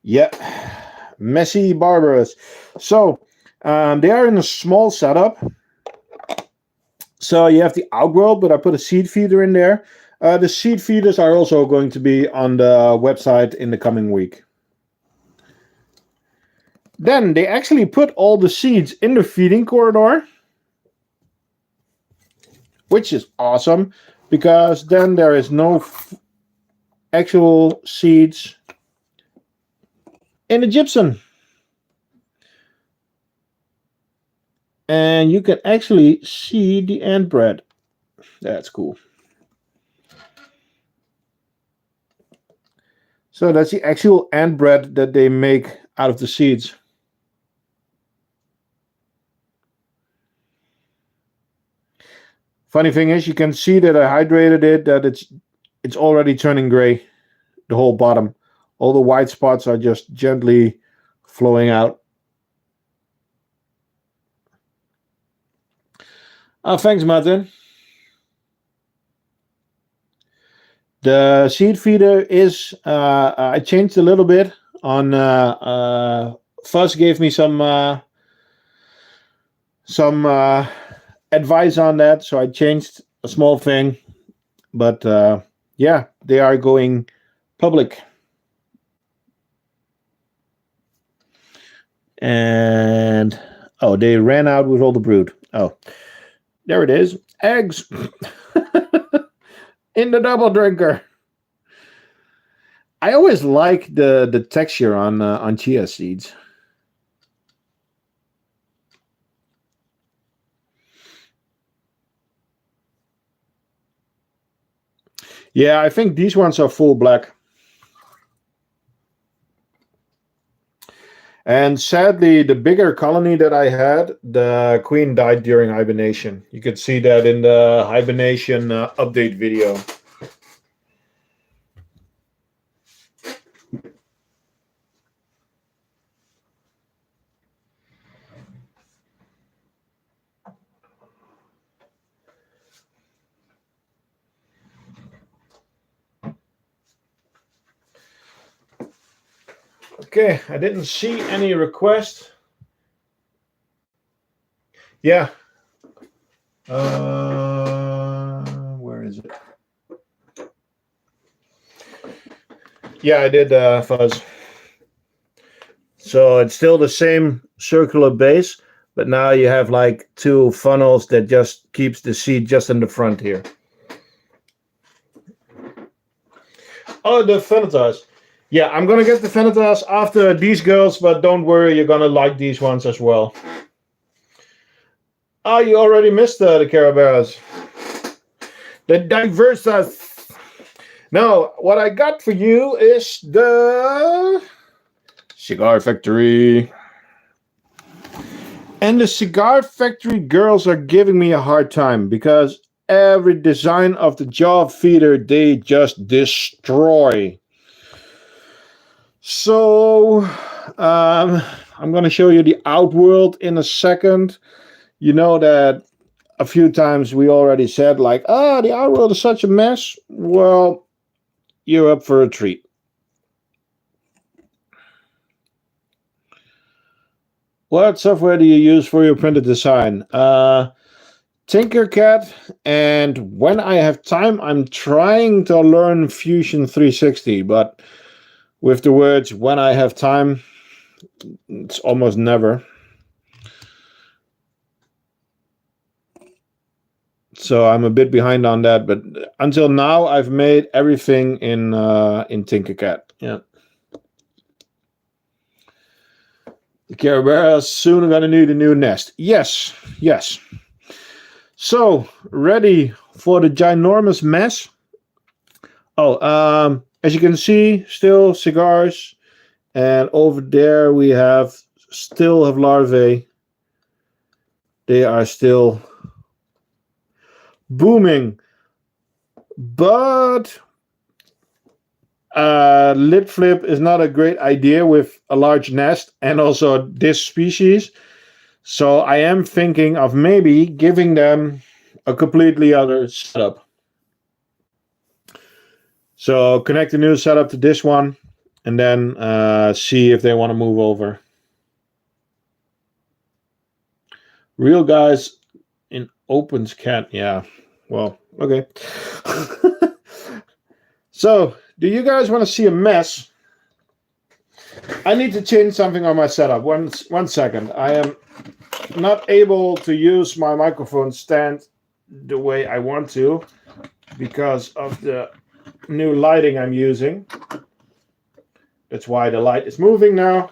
Yeah, messy barbarous. So they are in a small setup. So you have the outworld, but I put a seed feeder in there. The seed feeders are also going to be on the website in the coming week. Then they actually put all the seeds in the feeding corridor, which is awesome, because then there is no actual seeds in the gypsum. And you can actually see the ant bread. That's cool. So that's the actual ant bread that they make out of the seeds. Funny thing is, you can see that I hydrated it, that it's already turning gray, the whole bottom. All the white spots are just gently flowing out. Oh, thanks, Martin. The seed feeder is, I changed a little bit on, Fuzz gave me some advice on that, so I changed a small thing, but yeah, they are going public. And oh, they ran out with all the brood. Oh, there it is. Eggs in the double drinker. I always like the texture on chia seeds. Yeah, I think these ones are full black. And sadly, the bigger colony that I had, the queen died during hibernation. You could see that in the hibernation update video. Okay, I didn't see any requests. Yeah. Where is it? Yeah, I did, Fuzz. So it's still the same circular base, but now you have like two funnels that just keeps the seed just in the front here. Oh, the Vanitas. Yeah, I'm gonna get the Vanitas after these girls, but don't worry, you're gonna like these ones as well. Oh, you already missed the Caraberas. The Diversas. Now, what I got for you is the Cigar Factory. And the Cigar Factory girls are giving me a hard time because every design of the jaw feeder they just destroy. So I'm going to show you the outworld in a second. You know that a few times we already said like, the outworld is such a mess. Well, you're up for a treat. What software do you use for your printed design? Tinkercad, and when I have time, I'm trying to learn Fusion 360, but with the words when I have time, it's almost never. So I'm a bit behind on that, but until now, I've made everything in Tinkercad. Yeah. The Caraberas soon going to need a new nest. Yes, yes. So, ready for the ginormous mess? Oh, as you can see, still cigars. And over there we still have larvae. They are still booming. But lid flip is not a great idea with a large nest and also this species. So I am thinking of maybe giving them a completely other setup. So connect the new setup to this one and then see if they want to move over. Real guys in opens cat. Yeah. Well, okay. So, do you guys want to see a mess? I need to change something on my setup. One second. I am not able to use my microphone stand the way I want to because of the new lighting I'm using. That's why the light is moving now.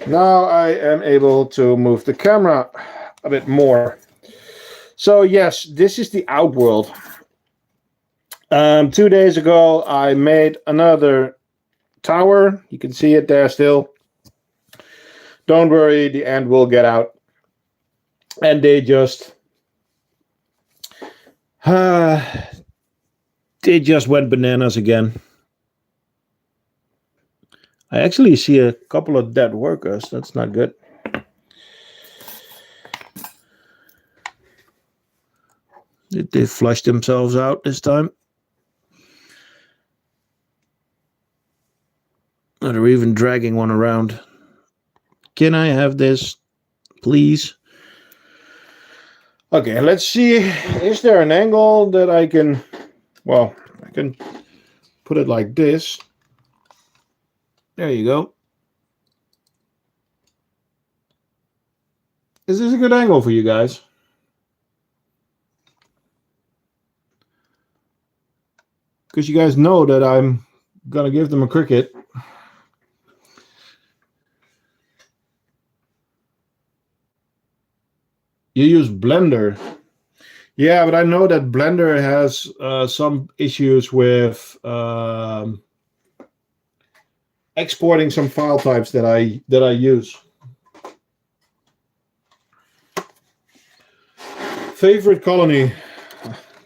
Now I am able to move the camera a bit more. So yes, this is the outworld. 2 days ago, I made another tower. You can see it there still. Don't worry, the ant will get out. And they just went bananas again. I actually see a couple of dead workers. That's not good. They flushed themselves out this time. Oh, they're even dragging one around. Can I have this, please? Okay, let's see. Is there an angle that I can... Well, I can put it like this. There you go. Is this a good angle for you guys? Because you guys know that I'm going to give them a cricket. You use Blender. Yeah, but I know that Blender has some issues with exporting some file types that I use. Favorite colony?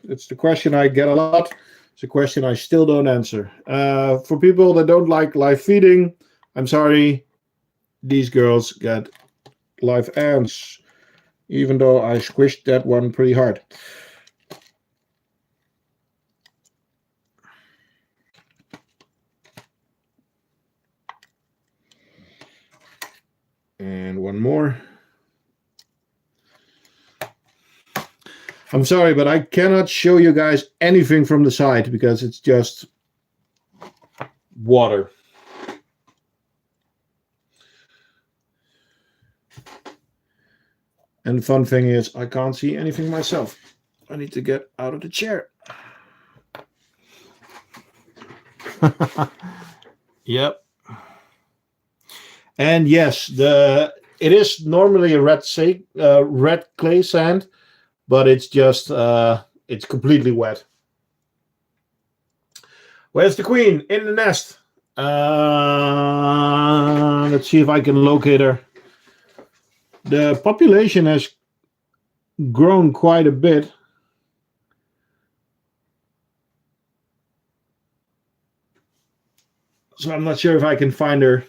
It's the question I get a lot. It's a question I still don't answer. For people that don't like live feeding, I'm sorry. These girls get live ants, even though I squished that one pretty hard. And one more. I'm sorry, but I cannot show you guys anything from the side because it's just water. And the fun thing is I can't see anything myself. I need to get out of the chair. Yep. And yes, it is normally a red clay sand, but it's just it's completely wet. Where's the queen? In the nest. Let's see if I can locate her. The population has grown quite a bit. So I'm not sure if I can find her.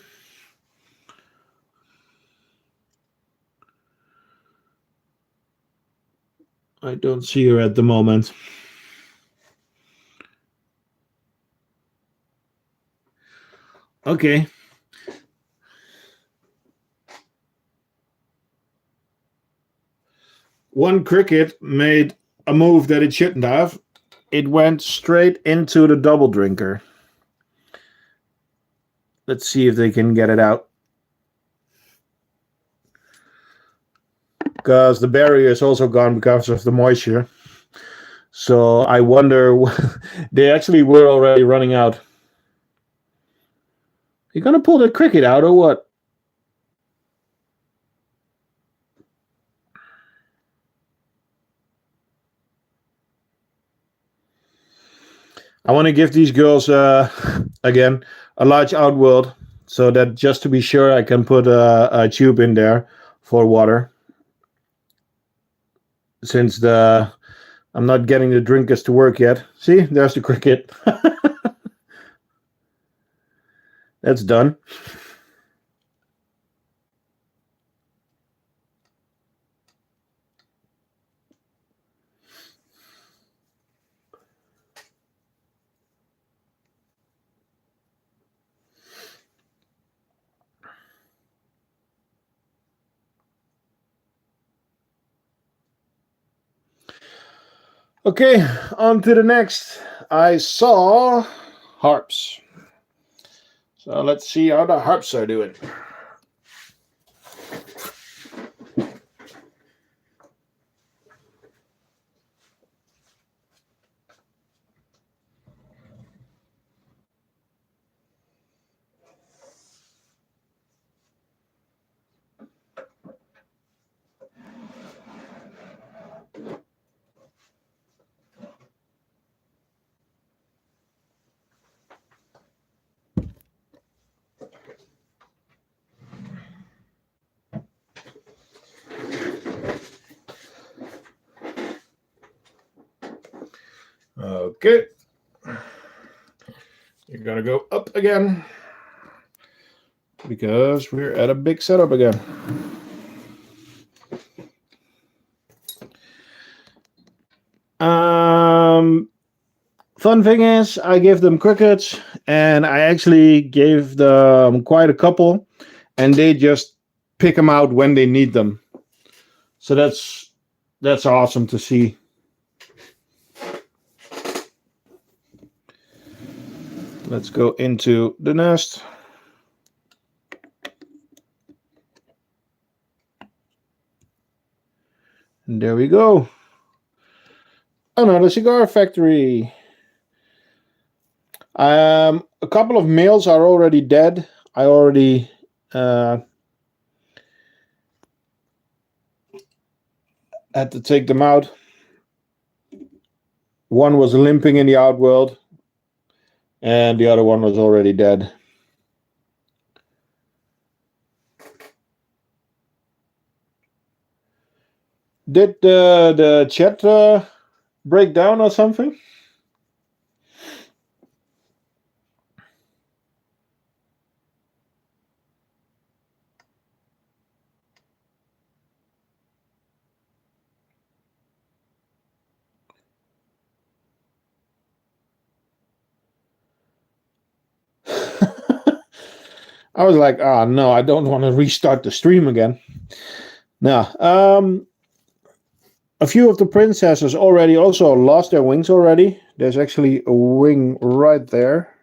I don't see her at the moment. Okay. One cricket made a move that it shouldn't have. It went straight into the double drinker. Let's see if they can get it out. Because the barrier is also gone because of the moisture. So I wonder, they actually were already running out. You gonna pull the cricket out or what? I want to give these girls, again, a large outworld so that just to be sure I can put a tube in there for water. Since I'm not getting the drinkers to work yet. See, there's the cricket. That's done. Okay, on to the next. I saw harps. So let's see how the harps are doing. Okay. You're gonna go up again because we're at a big setup again. Fun thing is, I gave them crickets, and I actually gave them quite a couple, and they just pick them out when they need them. So that's awesome to see. Let's go into the nest. And there we go. Another cigar factory. A couple of males are already dead. I already had to take them out. One was limping in the outworld, and the other one was already dead. Did the chat break down or something? I was like, oh no, I don't want to restart the stream again. Now, a few of the princesses already also lost their wings already. There's actually a wing right there.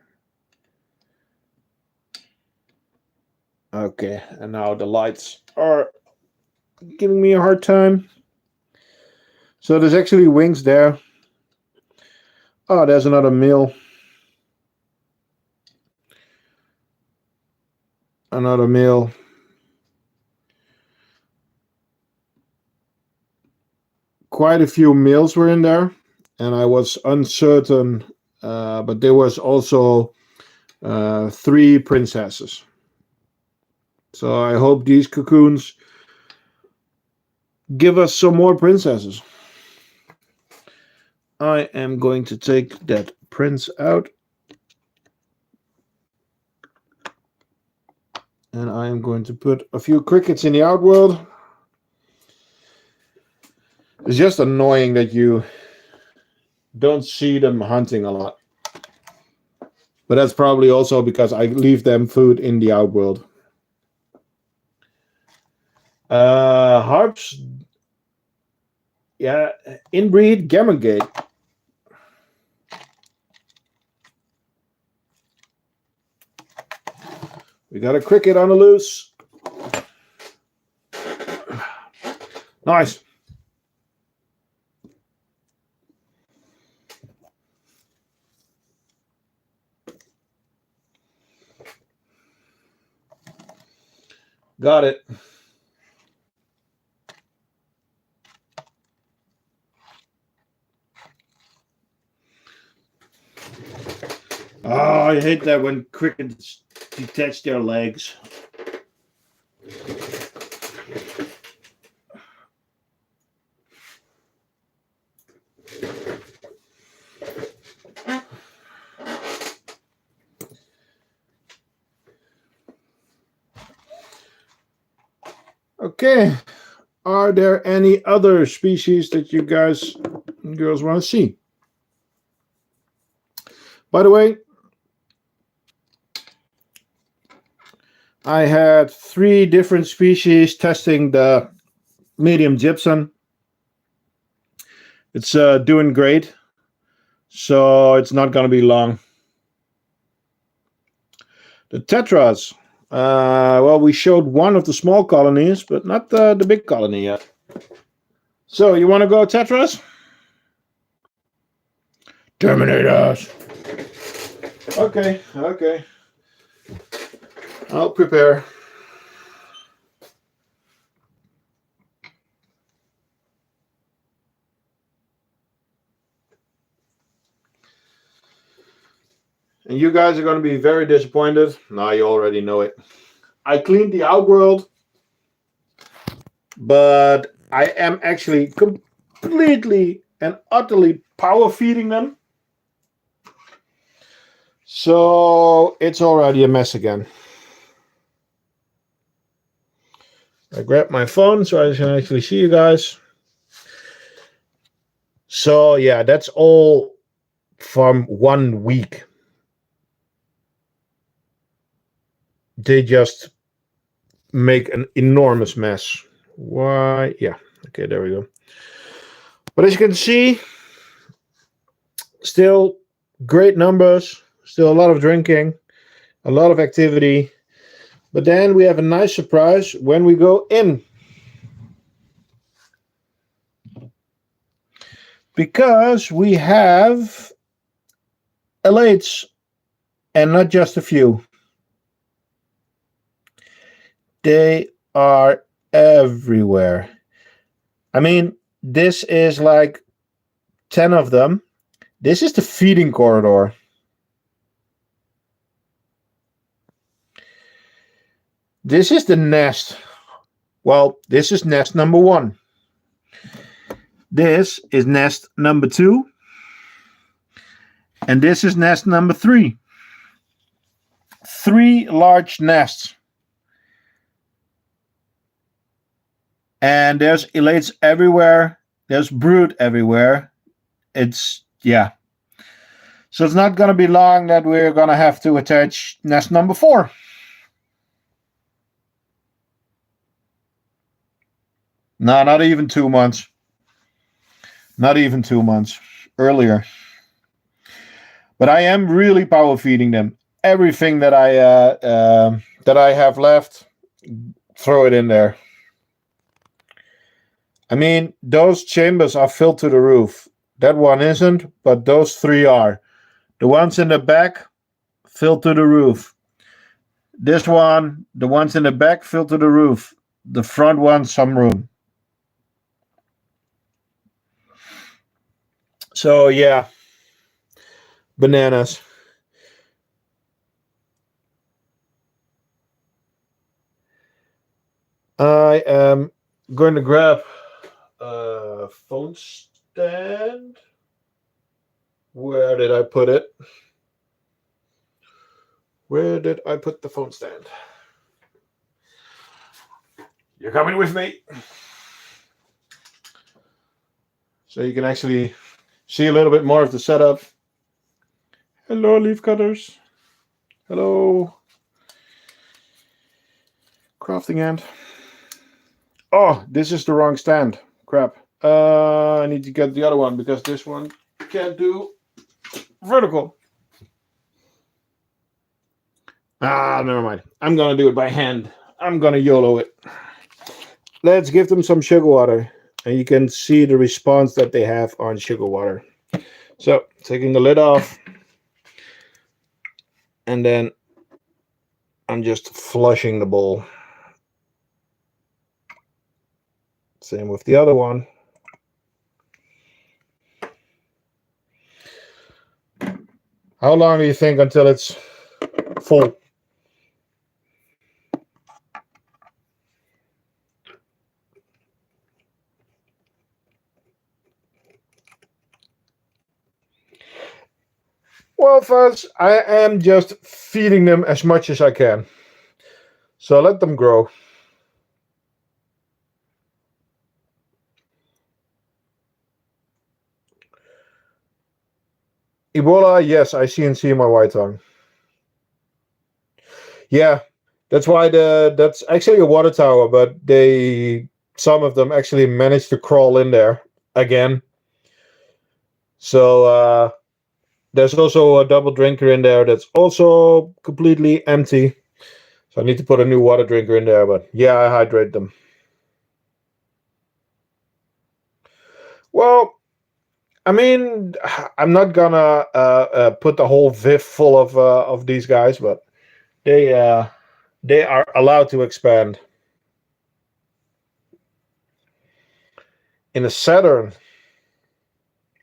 Okay, and now the lights are giving me a hard time. So there's actually wings there. Oh, there's another male. Another male. Quite a few males were in there, and I was uncertain, but there was also 3 princesses. So I hope these cocoons give us some more princesses. I am going to take that prince out. And I am going to put a few crickets in the outworld. It's just annoying that you don't see them hunting a lot. But that's probably also because I leave them food in the outworld. Harps. Yeah, inbreed Gamergate. We got a cricket on the loose. Nice. Got it. Oh, I hate that when crickets detach their legs. Okay. Are there any other species that you guys and girls want to see? By the way, I had 3 different species testing the medium gypsum. It's doing great, so it's not going to be long. The tetras. Well, we showed one of the small colonies, but not the big colony yet. So, you want to go tetras? Terminators. Okay. I'll prepare. And you guys are going to be very disappointed. Now you already know it. I cleaned the outworld, but I am actually completely and utterly power feeding them. So it's already a mess again. I grabbed my phone so I can actually see you guys. So yeah, that's all from 1 week. They just make an enormous mess. Why? Yeah. Okay, there we go. But as you can see, still great numbers, still a lot of drinking, a lot of activity. But then we have a nice surprise when we go in. Because we have elites and not just a few. They are everywhere. I mean, this is like 10 of them. This is the feeding corridor. This is the nest. Well, this is nest number 1. This is nest number 2. And this is nest number 3. 3 large nests. And there's elates everywhere. There's brood everywhere. It's, yeah. So it's not going to be long that we're going to have to attach nest number 4. No, not even 2 months. Not even 2 months. Earlier. But I am really power feeding them. Everything that I have left, throw it in there. I mean, those chambers are filled to the roof. That one isn't, but those 3 are. The ones in the back, filled to the roof. This one, the ones in the back, filled to the roof. The front one, some room. So, yeah. Bananas. I am going to grab a phone stand. Where did I put it? Where did I put the phone stand? You're coming with me. So you can actually see a little bit more of the setup. Hello, leaf cutters. Hello. Crafting ant. Oh, this is the wrong stand. Crap. I need to get the other one because this one can't do vertical. Never mind. I'm going to do it by hand. I'm going to YOLO it. Let's give them some sugar water. And you can see the response that they have on sugar water. So, taking the lid off. And then I'm just flushing the bowl. Same with the other one. How long do you think until it's full? Well, folks, I am just feeding them as much as I can. So let them grow. Ebola, yes, I CNC my white tongue. Yeah, that's why that's actually a water tower, but some of them actually managed to crawl in there again. So there's also a double drinker in there that's also completely empty. So I need to put a new water drinker in there, but yeah, I hydrate them. Well, I mean, I'm not gonna put the whole VIF full of these guys, but they are allowed to expand. In a Saturn.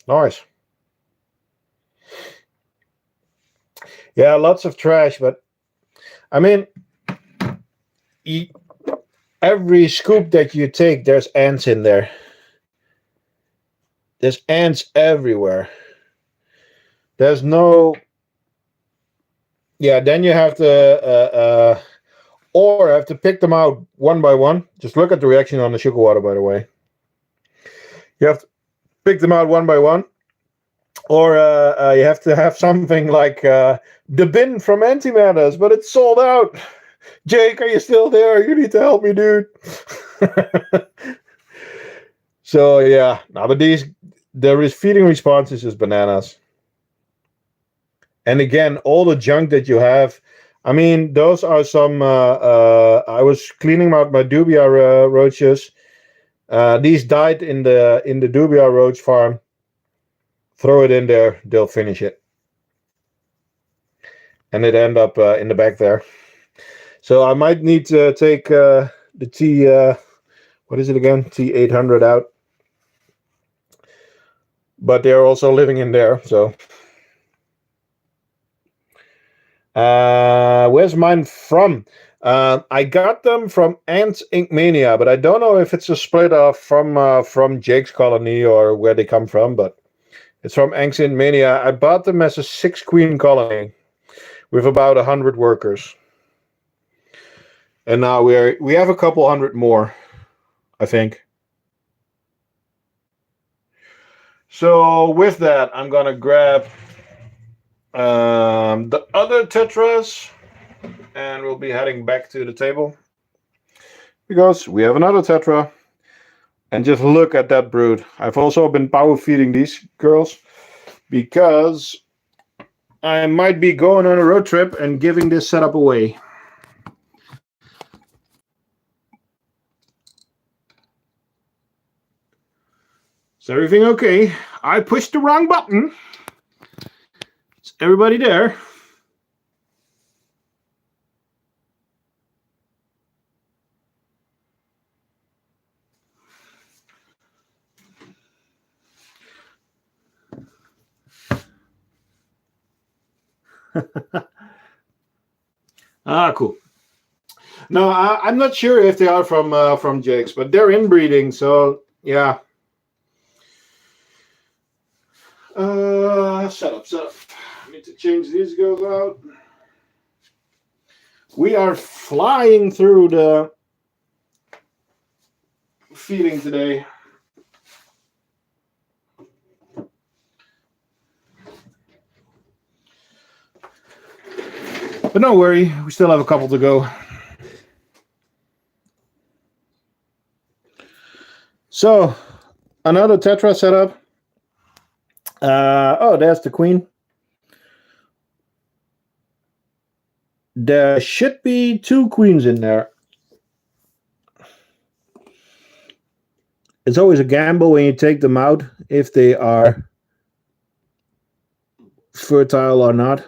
Nice. Yeah, lots of trash, but I mean, every scoop that you take, there's ants in there. There's ants everywhere. There's no... Yeah, then you have to... or have to pick them out one by one. Just look at the reaction on the sugar water, by the way. You have to pick them out one by one. Or you have to have something like the bin from Antimatters, but it's sold out. Jake, are you still there? You need to help me, dude. So yeah, no, but the feeding response is just bananas. And again, all the junk that you have, I mean, those are some. I was cleaning out my dubia roaches. These died in the dubia roach farm. Throw it in there, they'll finish it. And it end up in the back there. So I might need to take the T, what is it again? T800 out. But they're also living in there, so. Where's mine from? I got them from Ants Ink Mania, but I don't know if it's a split off from Jake's colony or where they come from, but it's from Ants Ink Mania. I bought them as a 6-queen colony with about 100 workers. And now we have a couple hundred more, I think. So with that, I'm gonna grab the other tetras, and we'll be heading back to the table because we have another tetra. And just look at that brood. I've also been power feeding these girls because I might be going on a road trip and giving this setup away. Is everything okay? I pushed the wrong button. Is everybody there? Cool. No, I'm not sure if they are from Jake's, but they're inbreeding, so yeah. Setup. I need to change these girls out. We are flying through the feeding today. But don't worry, we still have a couple to go. So, another tetra setup. Oh, there's the queen. There should be 2 queens in there. It's always a gamble when you take them out if they are fertile or not.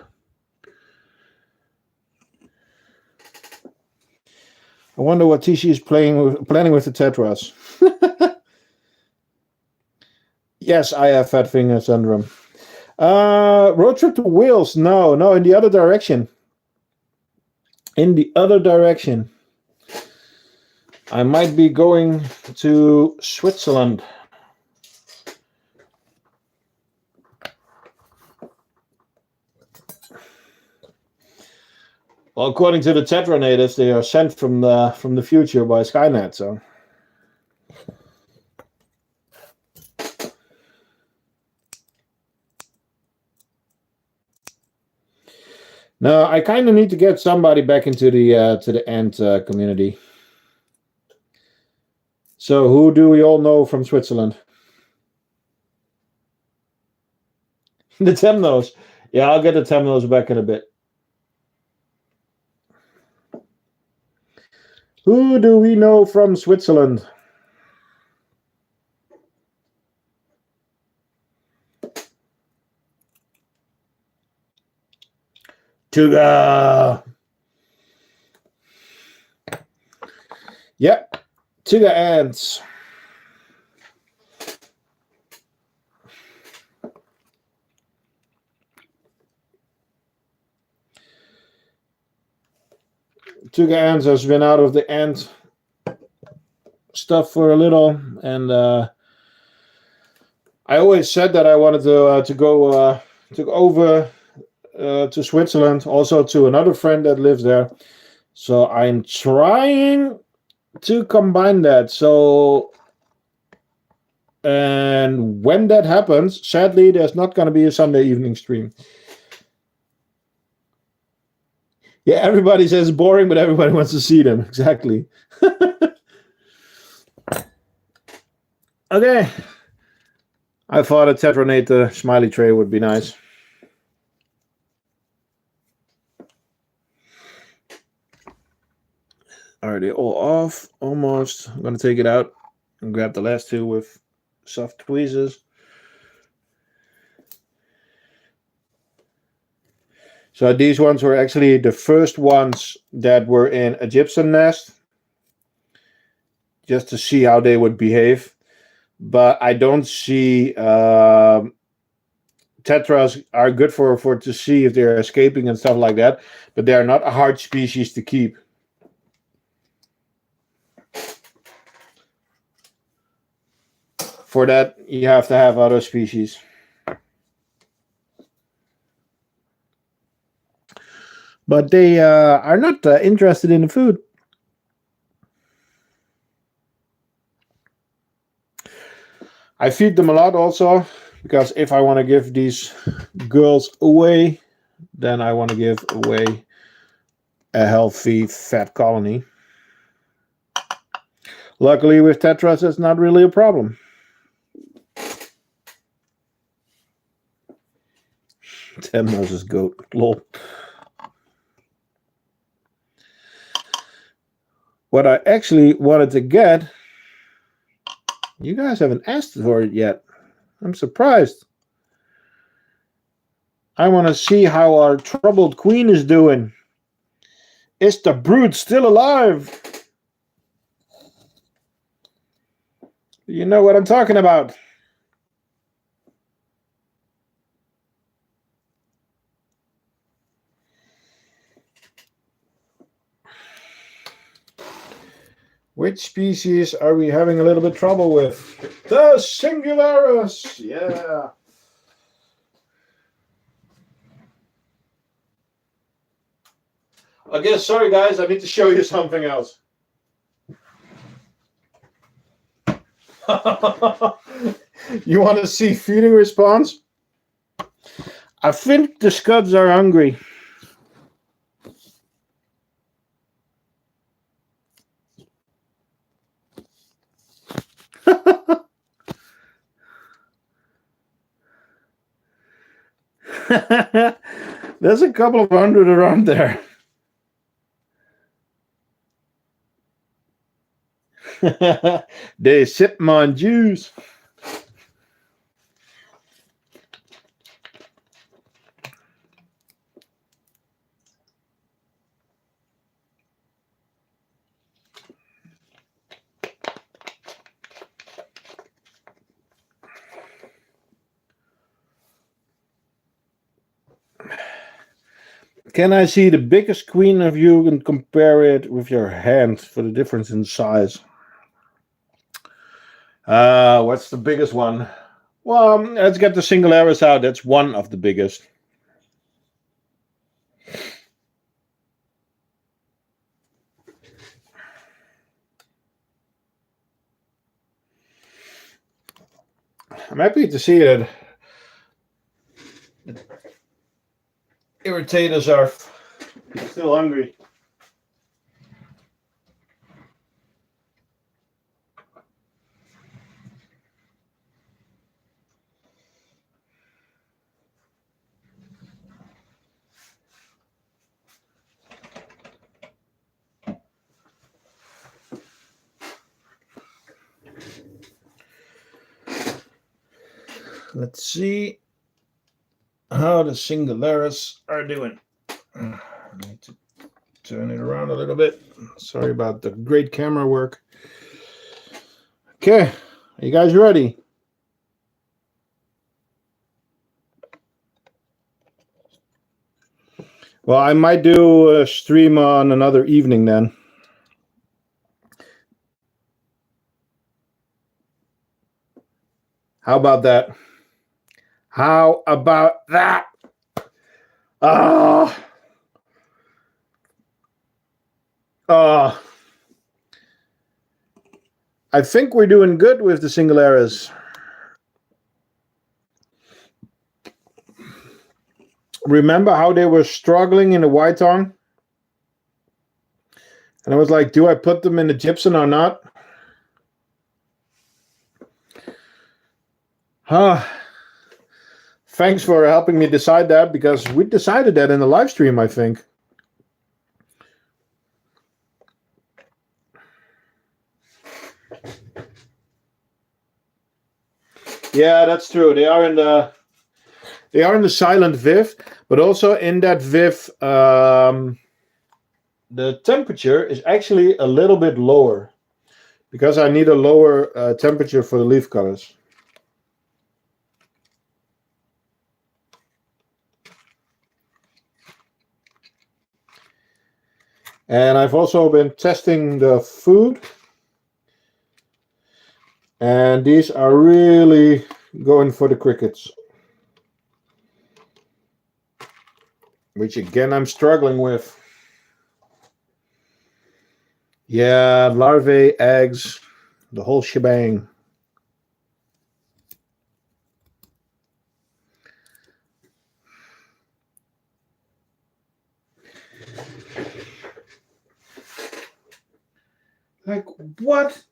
I wonder what Tishi is planning with the tetras. Yes, I have fat finger syndrome. Road trip to Wales? No, in the other direction. In the other direction. I might be going to Switzerland. Well, according to the Tetra natives, they are sent from the future by Skynet. So, no, I kind of need to get somebody back into the ant community. So, who do we all know from Switzerland? The Temnos. Yeah, I'll get the Temnos back in a bit. Who do we know from Switzerland? Tuga. Yep, Tuga ants. Tuga ants has been out of the ant stuff for a little, and I always said that I wanted to go over to Switzerland, also to another friend that lives there. So I'm trying to combine that. So And when that happens, sadly, there's not going to be a Sunday evening stream. Yeah, everybody says it's boring, but everybody wants to see them. Exactly. Okay. I thought a Tetronate smiley tray would be nice. Are they all off? Almost. I'm going to take it out and grab the last two with soft tweezers. So these ones were actually the first ones that were in a gypsum nest, just to see how they would behave. But I don't see tetras are good for to see if they're escaping and stuff like that, but they are not a hard species to keep. For that, you have to have other species. But they are not interested in the food. I feed them a lot also, because if I want to give these girls away, then I want to give away a healthy fat colony. Luckily with tetras, it's not really a problem. Ten Moses goat. Lol. What I actually wanted to get, you guys haven't asked for it yet. I'm surprised. I want to see how our troubled queen is doing. Is the brood still alive? You know what I'm talking about. Which species are we having a little bit trouble with? The Singularis. Yeah. I guess, sorry guys, I need to show you something else. You want to see feeding response? I think the scuds are hungry. There's a couple of hundred around there. They sip my juice. Can I see the biggest queen of you and compare it with your hand for the difference in size? What's the biggest one? Well, let's get the Singularis out. That's one of the biggest. I'm happy to see that irritators are still hungry. Let's see how the Singularis are doing. I need to turn it around a little bit. Sorry about the great camera work. Okay, are you guys ready? Well, I might do a stream on another evening then. How about that? How about that? I think we're doing good with the Singularis. remember how they were struggling in the white tongue? And I was like, do I put them in the gypsum or not? Thanks for helping me decide that, because we decided that in the live stream, I think. Yeah, that's true. They are in the silent viv, but also in that viv, the temperature is actually a little bit lower, because I need a lower temperature for the leaf colors. And I've also been testing the food, and these are really going for the crickets, which again I'm struggling with. Yeah, larvae, eggs, the whole shebang. Like, what?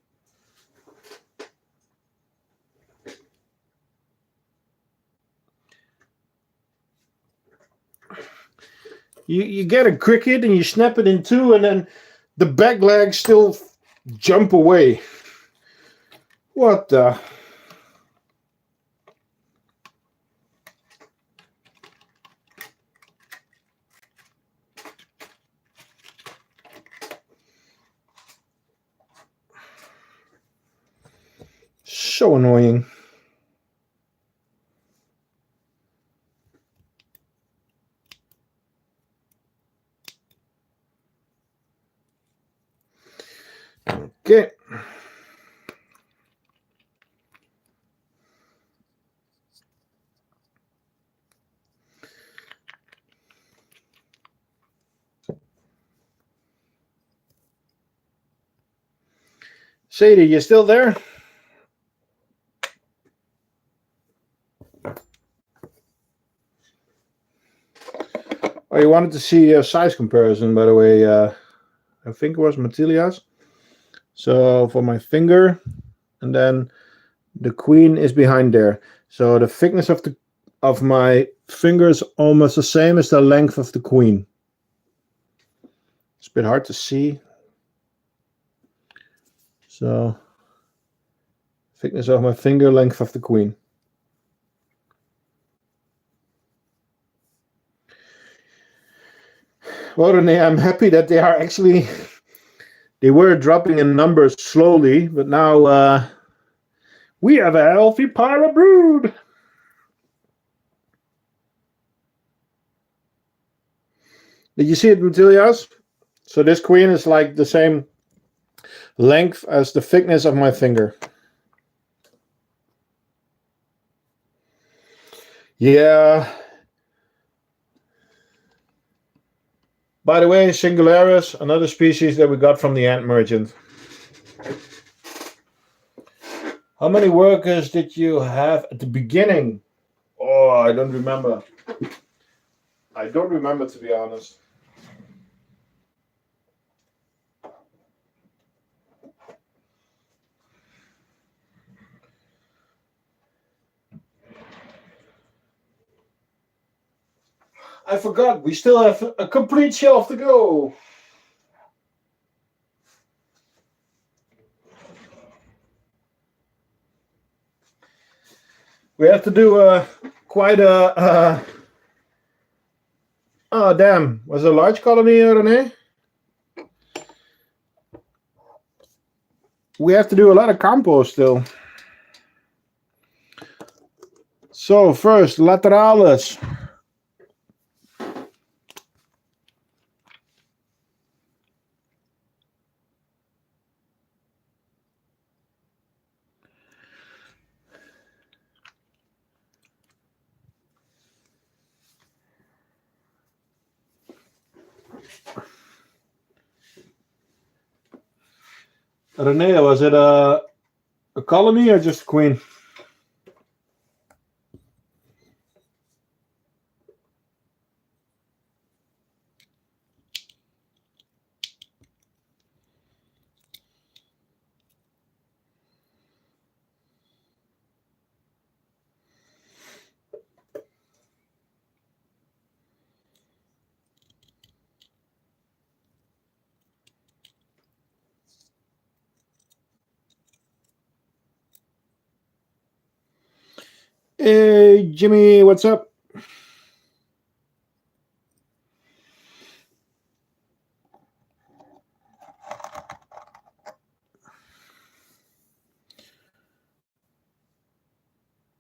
You get a cricket and you snap it in two, and then the back legs still jump away. What the? So annoying. Okay. Sadie, you still there? Oh, you wanted to see a size comparison, by the way. I think it was Matilia's. So for my finger, and then the queen is behind there. So the thickness of my finger is almost the same as the length of the queen. It's a bit hard to see. So thickness of my finger, length of the queen. Well, Renee, I'm happy that they are actually, they were dropping in numbers slowly, but now we have a healthy pirate brood. Did you see it, Matilias? So this queen is like the same length as the thickness of my finger. Yeah. By the way, Singularis, another species that we got from the ant merchant. How many workers did you have at the beginning? Oh, I don't remember. I don't remember, to be honest. I forgot. We still have a complete shelf to go. We have to do quite a... oh, damn. Was it a large colony, René? We have to do a lot of compost still. So first, lateralis. René, was it a colony or just a queen? Hey, Jimmy, what's up?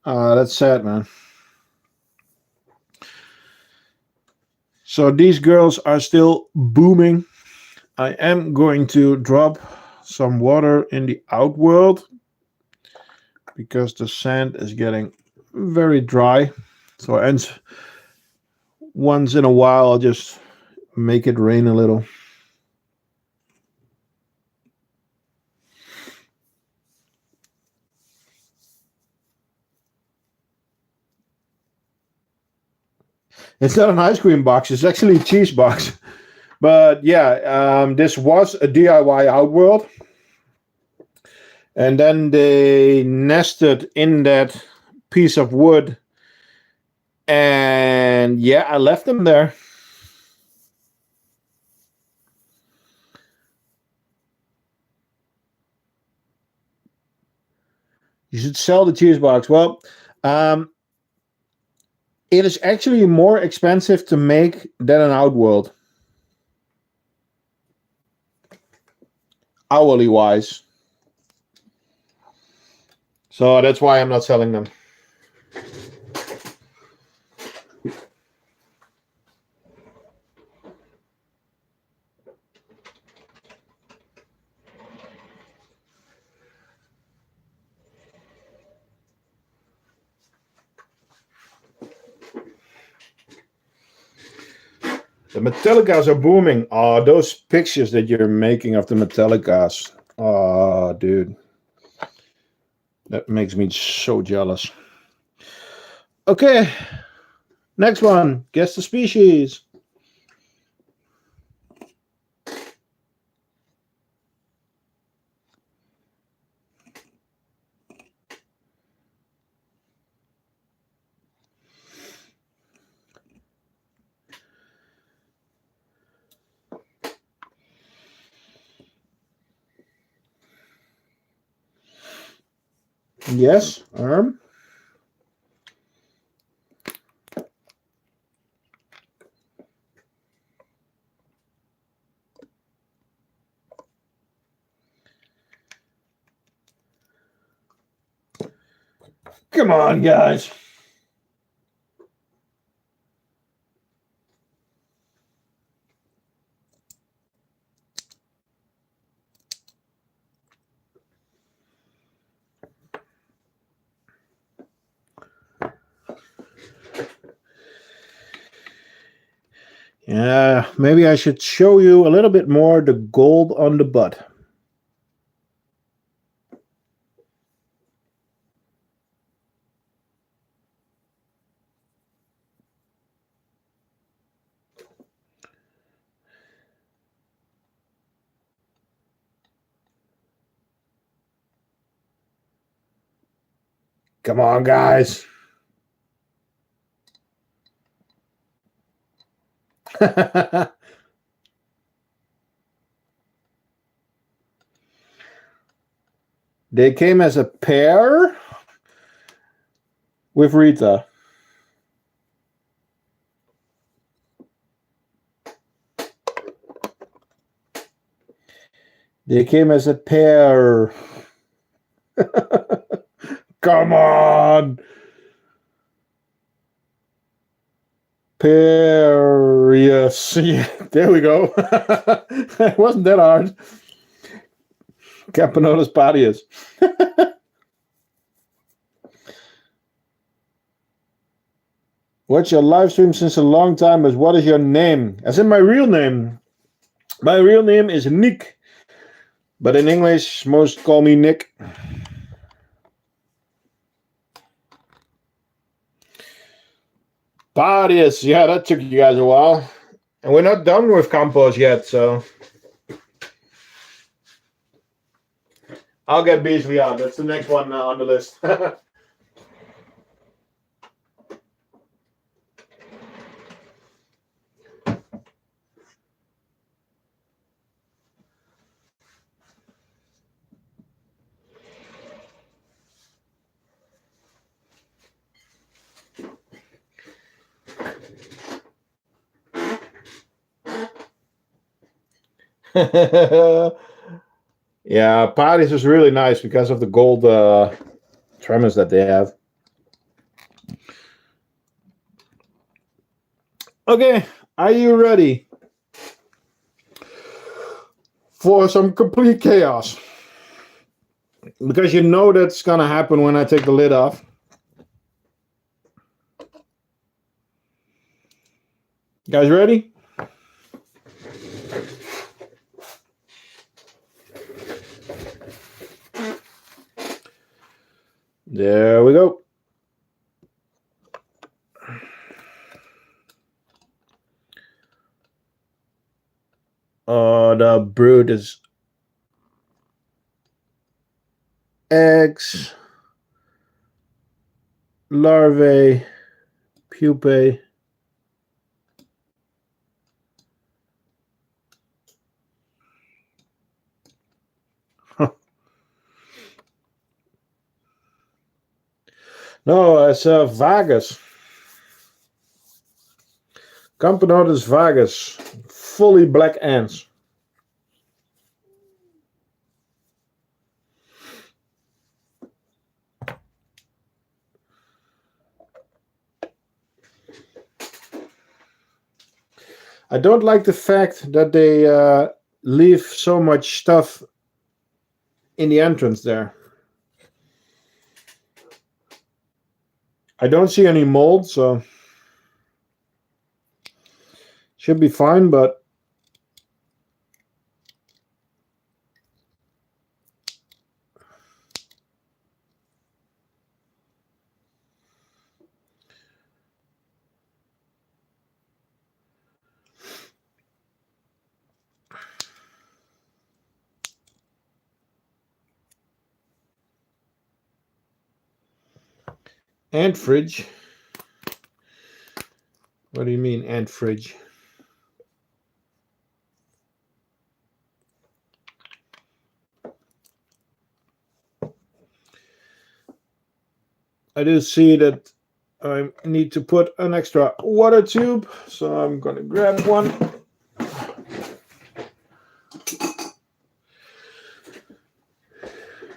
That's sad, man. So these girls are still booming. I am going to drop some water in the outworld because the sand is getting very dry. So and once in a while I'll just make it rain a little. It's not an ice cream box, it's actually a cheese box. But yeah, this was a DIY outworld. And then they nested in that piece of wood. And yeah, I left them there. You should sell the cheese box. Well, um, it is actually more expensive to make than an outworld, hourly wise. So that's why I'm not selling them. The Metallicas are booming. Oh, those pictures that you're making of the Metallicas. Oh, dude. That makes me so jealous. Okay. Next one. Guess the species. Yes, arm. Come on, guys. Yeah, maybe I should show you a little bit more the gold on the butt. Come on, guys. They came as a pair with Rita. They came as a pair. Come on. Pair. Yes. Yeah, there we go. It wasn't that hard. Campanola's Padius. Watch your live stream since a long time, but what is your name? As in my real name. My real name is Nick. But in English, most call me Nick. Padius. Yeah, that took you guys a while. And we're not done with Campos yet, so I'll get Beasley out. That's the next one on the list. Yeah, parties is really nice because of the gold tremors that they have. Okay, are you ready for some complete chaos? Because you know that's gonna happen when I take the lid off. You guys ready? There we go. Oh, the brood is eggs, larvae, pupae. No, it's vagus. Camponotus vagus. Fully black ants. I don't like the fact that they leave so much stuff in the entrance there. I don't see any mold, so should be fine, but ant fridge. What do you mean, ant fridge? I do see that I need to put an extra water tube, so I'm gonna grab one.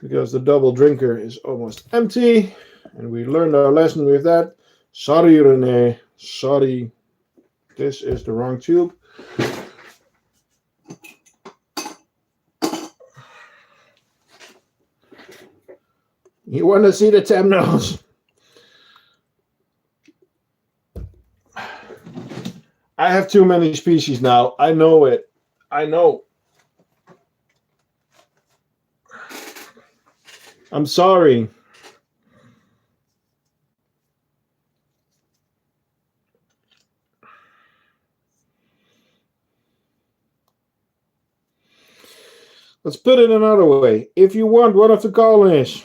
Because the double drinker is almost empty, and we learned our lesson with that. Sorry, Renee. Sorry. This is the wrong tube. You want to see the Temnos? I have too many species now. I know it. I know. I'm sorry. Let's put it another way. If you want one of the colonies,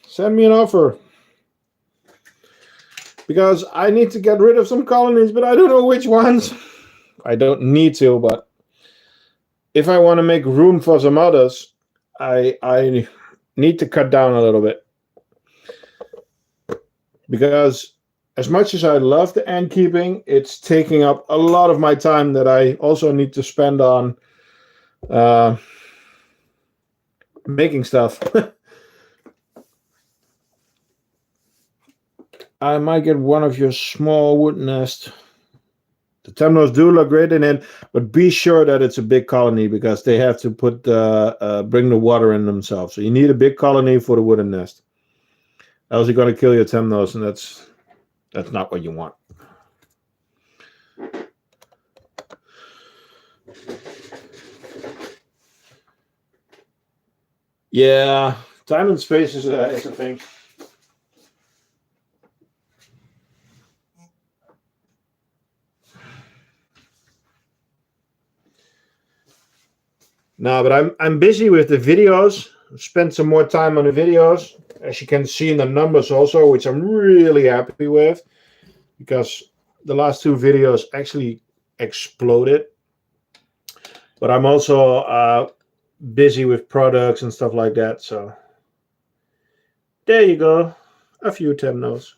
send me an offer. Because I need to get rid of some colonies, but I don't know which ones. I don't need to, but if I want to make room for some others, I need to cut down a little bit. Because as much as I love the ant keeping, it's taking up a lot of my time that I also need to spend on making stuff. I might get one of your small wood nests. The Temnos do look great in it, but be sure that it's a big colony because they have to put bring the water in themselves. So you need a big colony for the wooden nest. Else you're going to kill your Temnos, and that's not what you want. Yeah, time and space is a thing. No, but I'm busy with the videos. Spend some more time on the videos, as you can see in the numbers also, which I'm really happy with, because the last two videos actually exploded. But I'm also busy with products and stuff like that. So there you go, a few Temnos.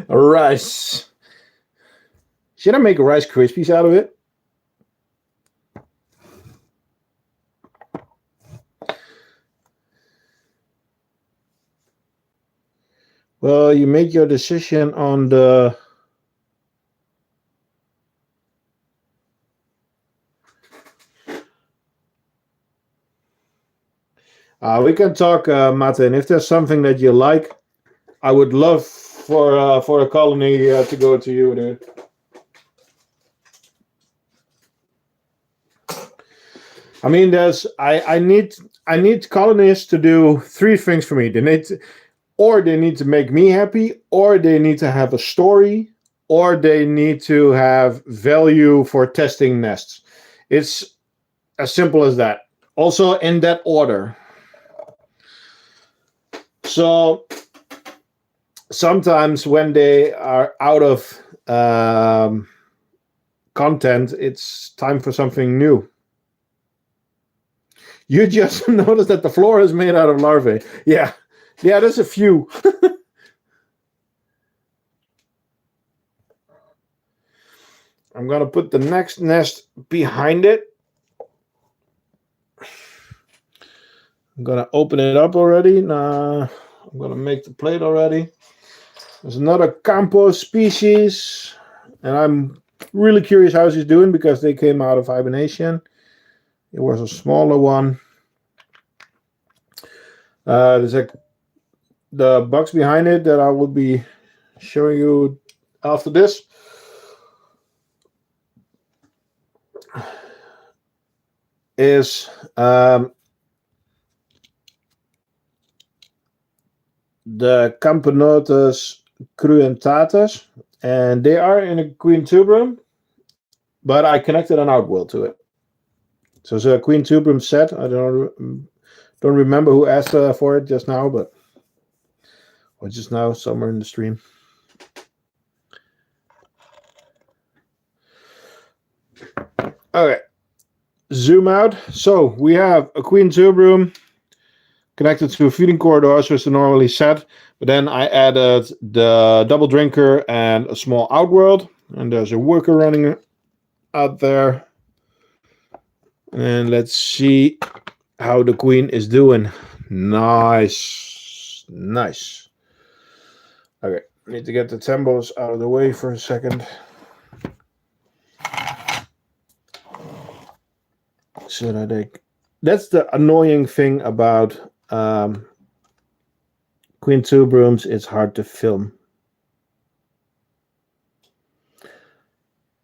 Rice. Should I make Rice Krispies out of it? Well, you made your decision on the... we can talk, Mate, and if there's something that you like, I would love for a colony to go to you, dude. I mean, I need colonists to do three things for me. They need to make me happy, or they need to have a story, or they need to have value for testing nests. It's as simple as that. Also in that order. So sometimes when they are out of content, it's time for something new. You just noticed that the floor is made out of larvae. Yeah, there's a few. I'm going to put the next nest behind it. I'm going to open it up already. Nah, I'm going to make the plate already. There's another compost species. And I'm really curious how she's doing because they came out of hibernation. It was a smaller one. There's the box behind it that I will be showing you after this. Is the Camponotus cruentatus, and they are in a queen tuberum, but I connected an outworld to it. So it's a queen tuberum set. I don't remember who asked for it just now, or just now somewhere in the stream. Okay, zoom out. So we have a queen tuberum connected to a feeding corridor, so it's normally set. But then I added the double drinker and a small outworld, and there's a worker running out there. And let's see how the queen is doing. Nice. Okay, need to get the tempos out of the way for a second. So that that's the annoying thing about queen tuberums. It's hard to film.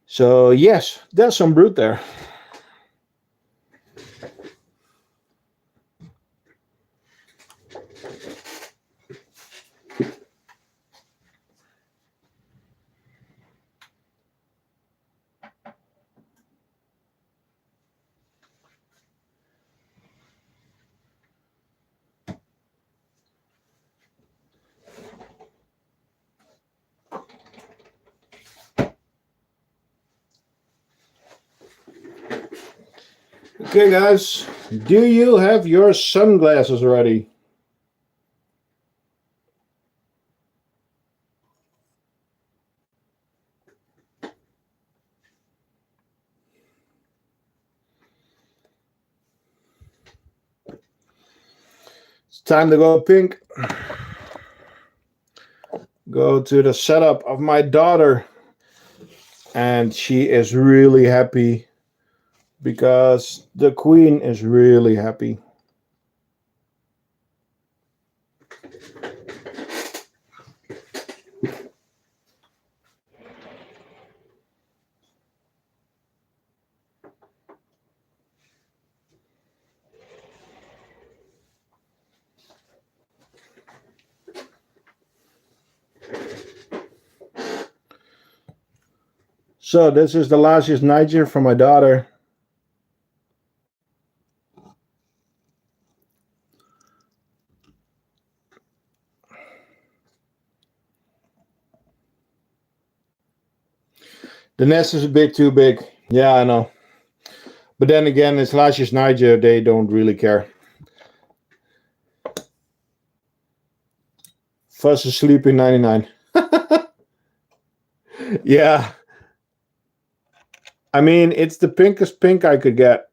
So yes, there's some brood there. Okay, guys, do you have your sunglasses ready? It's time to go pink. Go to the setup of my daughter, and she is really happy because the queen is really happy. So this is the Lasius Niger for my daughter. The nest is a bit too big. Yeah, I know. But then again, it's Lasius Niger. They don't really care. us asleep in 99. Yeah. I mean, it's the pinkest pink I could get.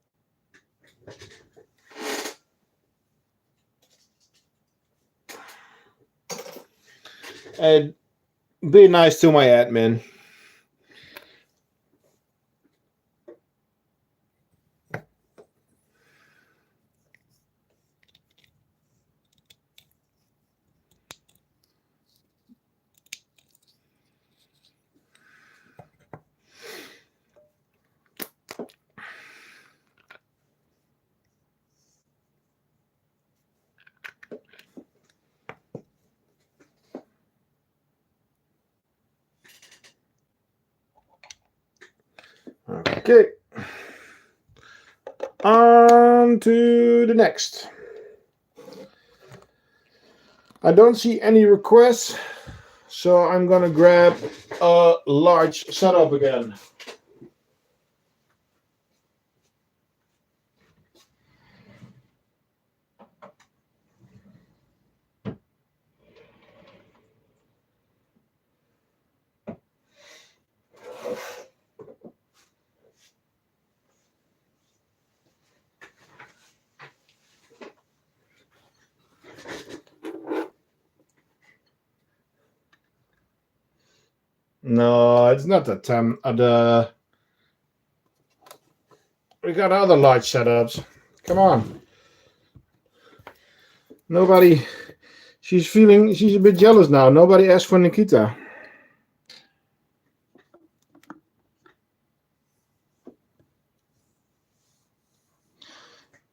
And be nice to my admin. Okay. On to the next. I don't see any requests, so I'm gonna grab a large setup again. No, it's not the 10. We got other large setups. Come on. Nobody. She's a bit jealous now. Nobody asked for Nikita.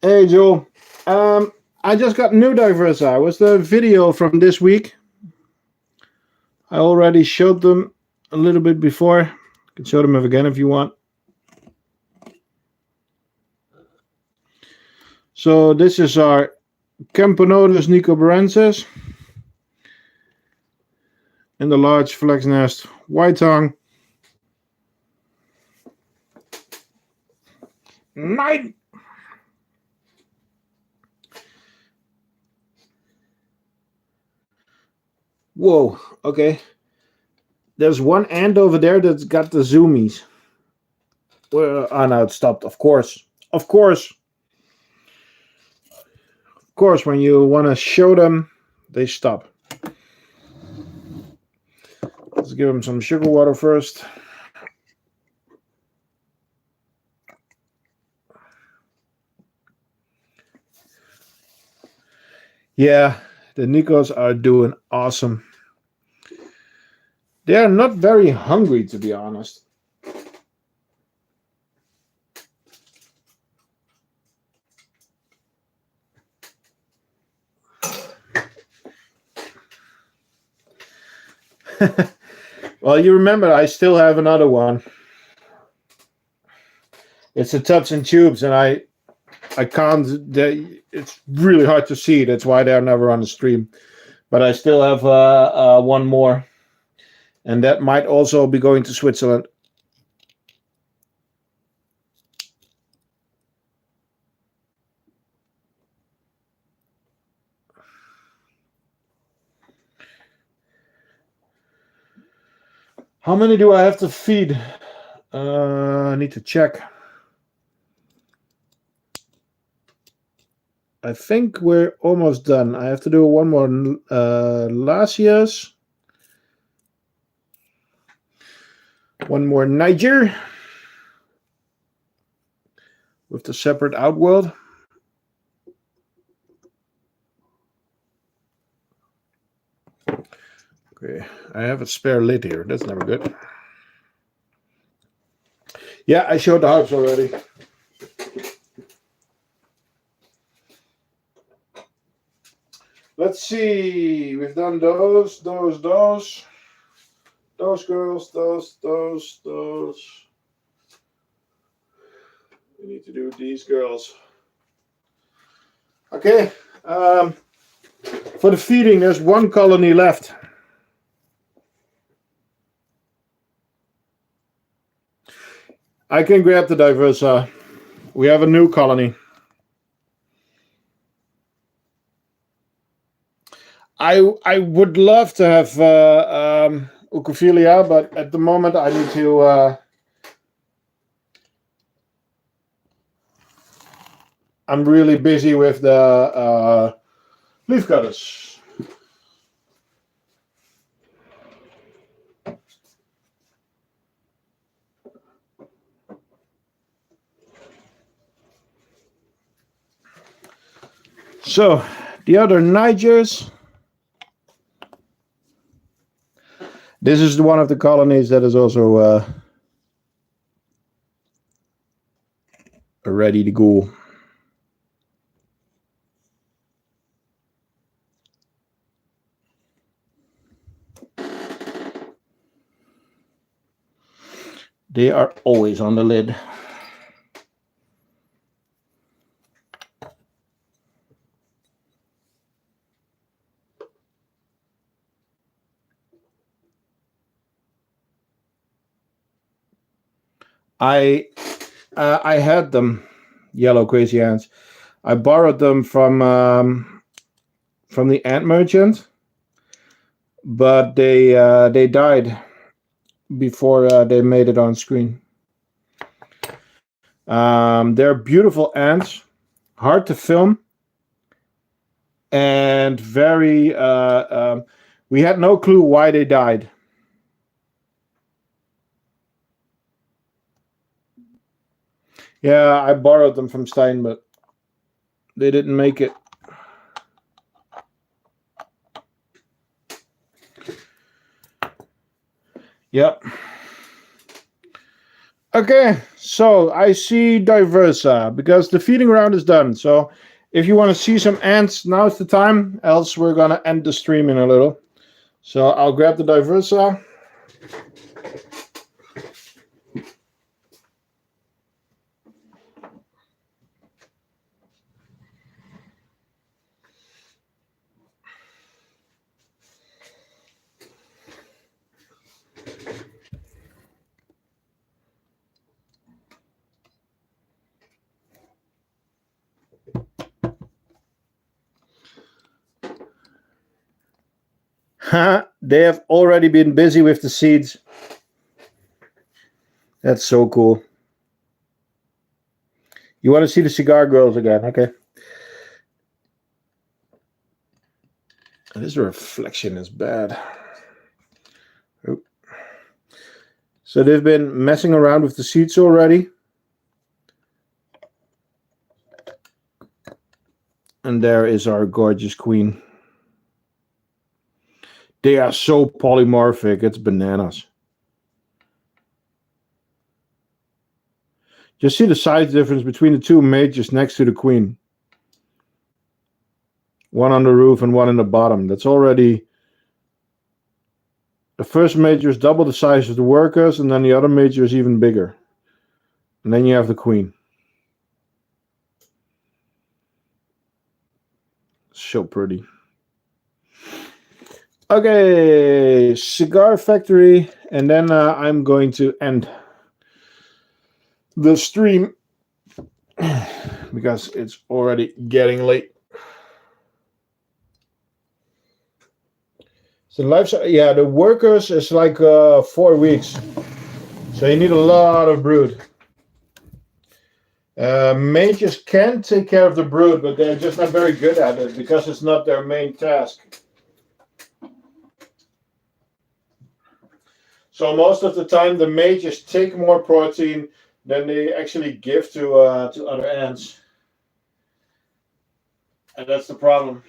Hey, Joel. I just got new Diversa. Was the video from this week? I already showed them a little bit before. I can show them again if you want. So this is our Camponotus nicobarensis and the large flex nest white tongue. 9. Whoa, okay. There's one ant over there that's got the zoomies. Well, oh no, it stopped. Of course, when you want to show them, they stop. Let's give them some sugar water first. Yeah, the Nikos are doing awesome. They are not very hungry, to be honest. Well, you remember I still have another one. It's the tubs and tubes, and I can't. It's really hard to see. That's why they're never on the stream. But I still have one more, and that might also be going to Switzerland. How many do I have to feed? I need to check. I think we're almost done. I have to do one more last year's. One more Niger with the separate outworld. Okay, I have a spare lid here. That's never good. Yeah, I showed the harps already. Let's see. We've done those girls, those. We need to do these girls. Okay. For the feeding, there's one colony left. I can grab the Diversa. We have a new colony. I would love to have Ukophilia, but at the moment I need to. I'm really busy with the leaf cutters. So the other Nigers. This is one of the colonies that is also ready to go. They are always on the lid. I had them, yellow crazy ants. I borrowed them from the ant merchant, but they died before they made it on screen. They're beautiful ants, hard to film, and very. We had no clue why they died. Yeah, I borrowed them from Stein, but they didn't make it. Yep. Okay, so I see Diversa because the feeding round is done. So if you want to see some ants, now's the time. Else we're going to end the stream in a little. So I'll grab the Diversa. They have already been busy with the seeds. That's so cool. You want to see the cigar girls again? Okay. This reflection is bad. Oop. So they've been messing around with the seeds already. And there is our gorgeous queen. They are so polymorphic, it's bananas. Just see the size difference between the two mages next to the queen. One on the roof and one in the bottom. That's already... The first major is double the size of the workers, and then the other major is even bigger. And then you have the queen. So pretty. Okay, cigar factory, and then I'm going to end the stream because it's already getting late. So the workers is like 4 weeks, so you need a lot of brood. Mages can take care of the brood, but they're just not very good at it because it's not their main task. So most of the time, the mages take more protein than they actually give to other ants, and that's the problem.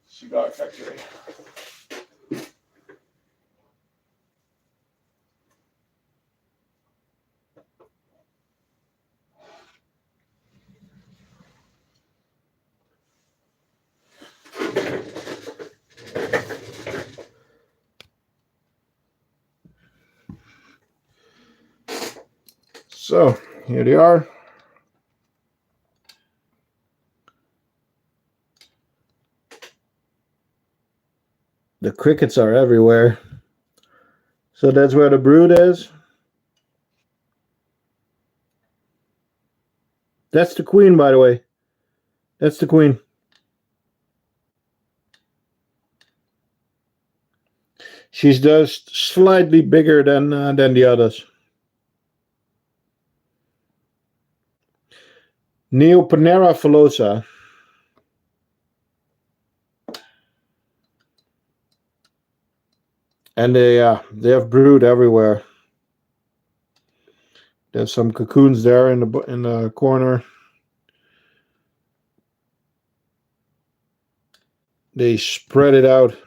Cigar factory. So here they are. The crickets are everywhere. So that's where the brood is. That's the queen, by the way. That's the queen. She's just slightly bigger than the others. Neopanera velosa. And they have brood everywhere. There's some cocoons there in the corner. They spread it out.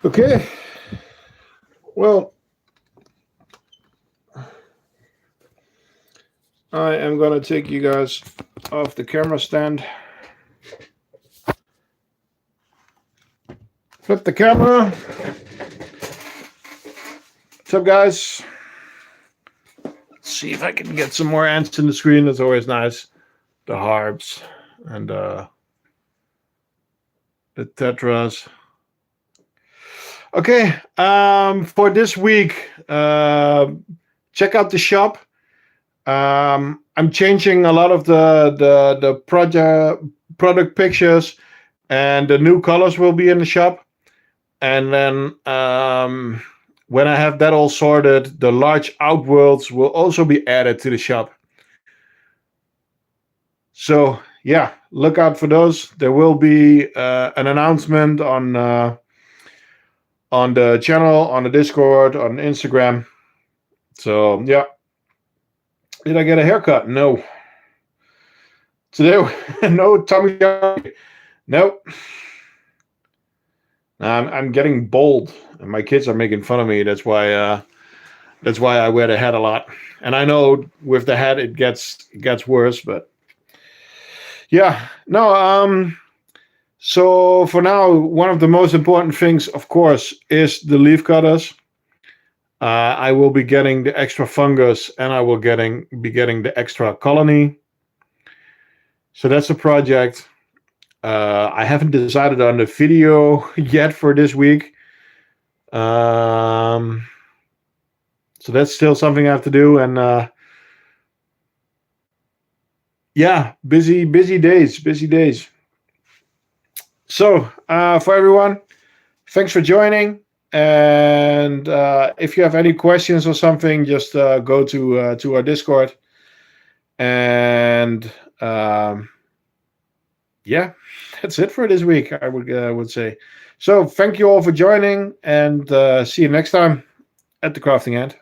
Okay. Well, I am going to take you guys off the camera stand. Flip the camera. What's up, guys? Let's see if I can get some more ants in the screen. That's always nice. The harbs and the tetras. Okay, for this week, check out the shop. I'm changing a lot of the product pictures, and the new colors will be in the shop. And then when I have that all sorted, the large outworlds will also be added to the shop. So yeah, look out for those. There will be an announcement on the channel, on the Discord, on Instagram. So yeah. Did I get a haircut? No. Today, no Tommy John. Nope. I'm getting bald, and my kids are making fun of me. That's why I wear the hat a lot. And I know with the hat it gets worse, but yeah. No. So for now, one of the most important things, of course, is the leaf cutters. I will be getting the extra fungus, and I will be getting the extra colony. So that's a project. I haven't decided on the video yet for this week. So that's still something I have to do, and yeah, busy days. So for everyone, thanks for joining. And if you have any questions or something, just go to our Discord. And yeah, that's it for this week, I would say. So thank you all for joining, and see you next time at the Crafting Ant.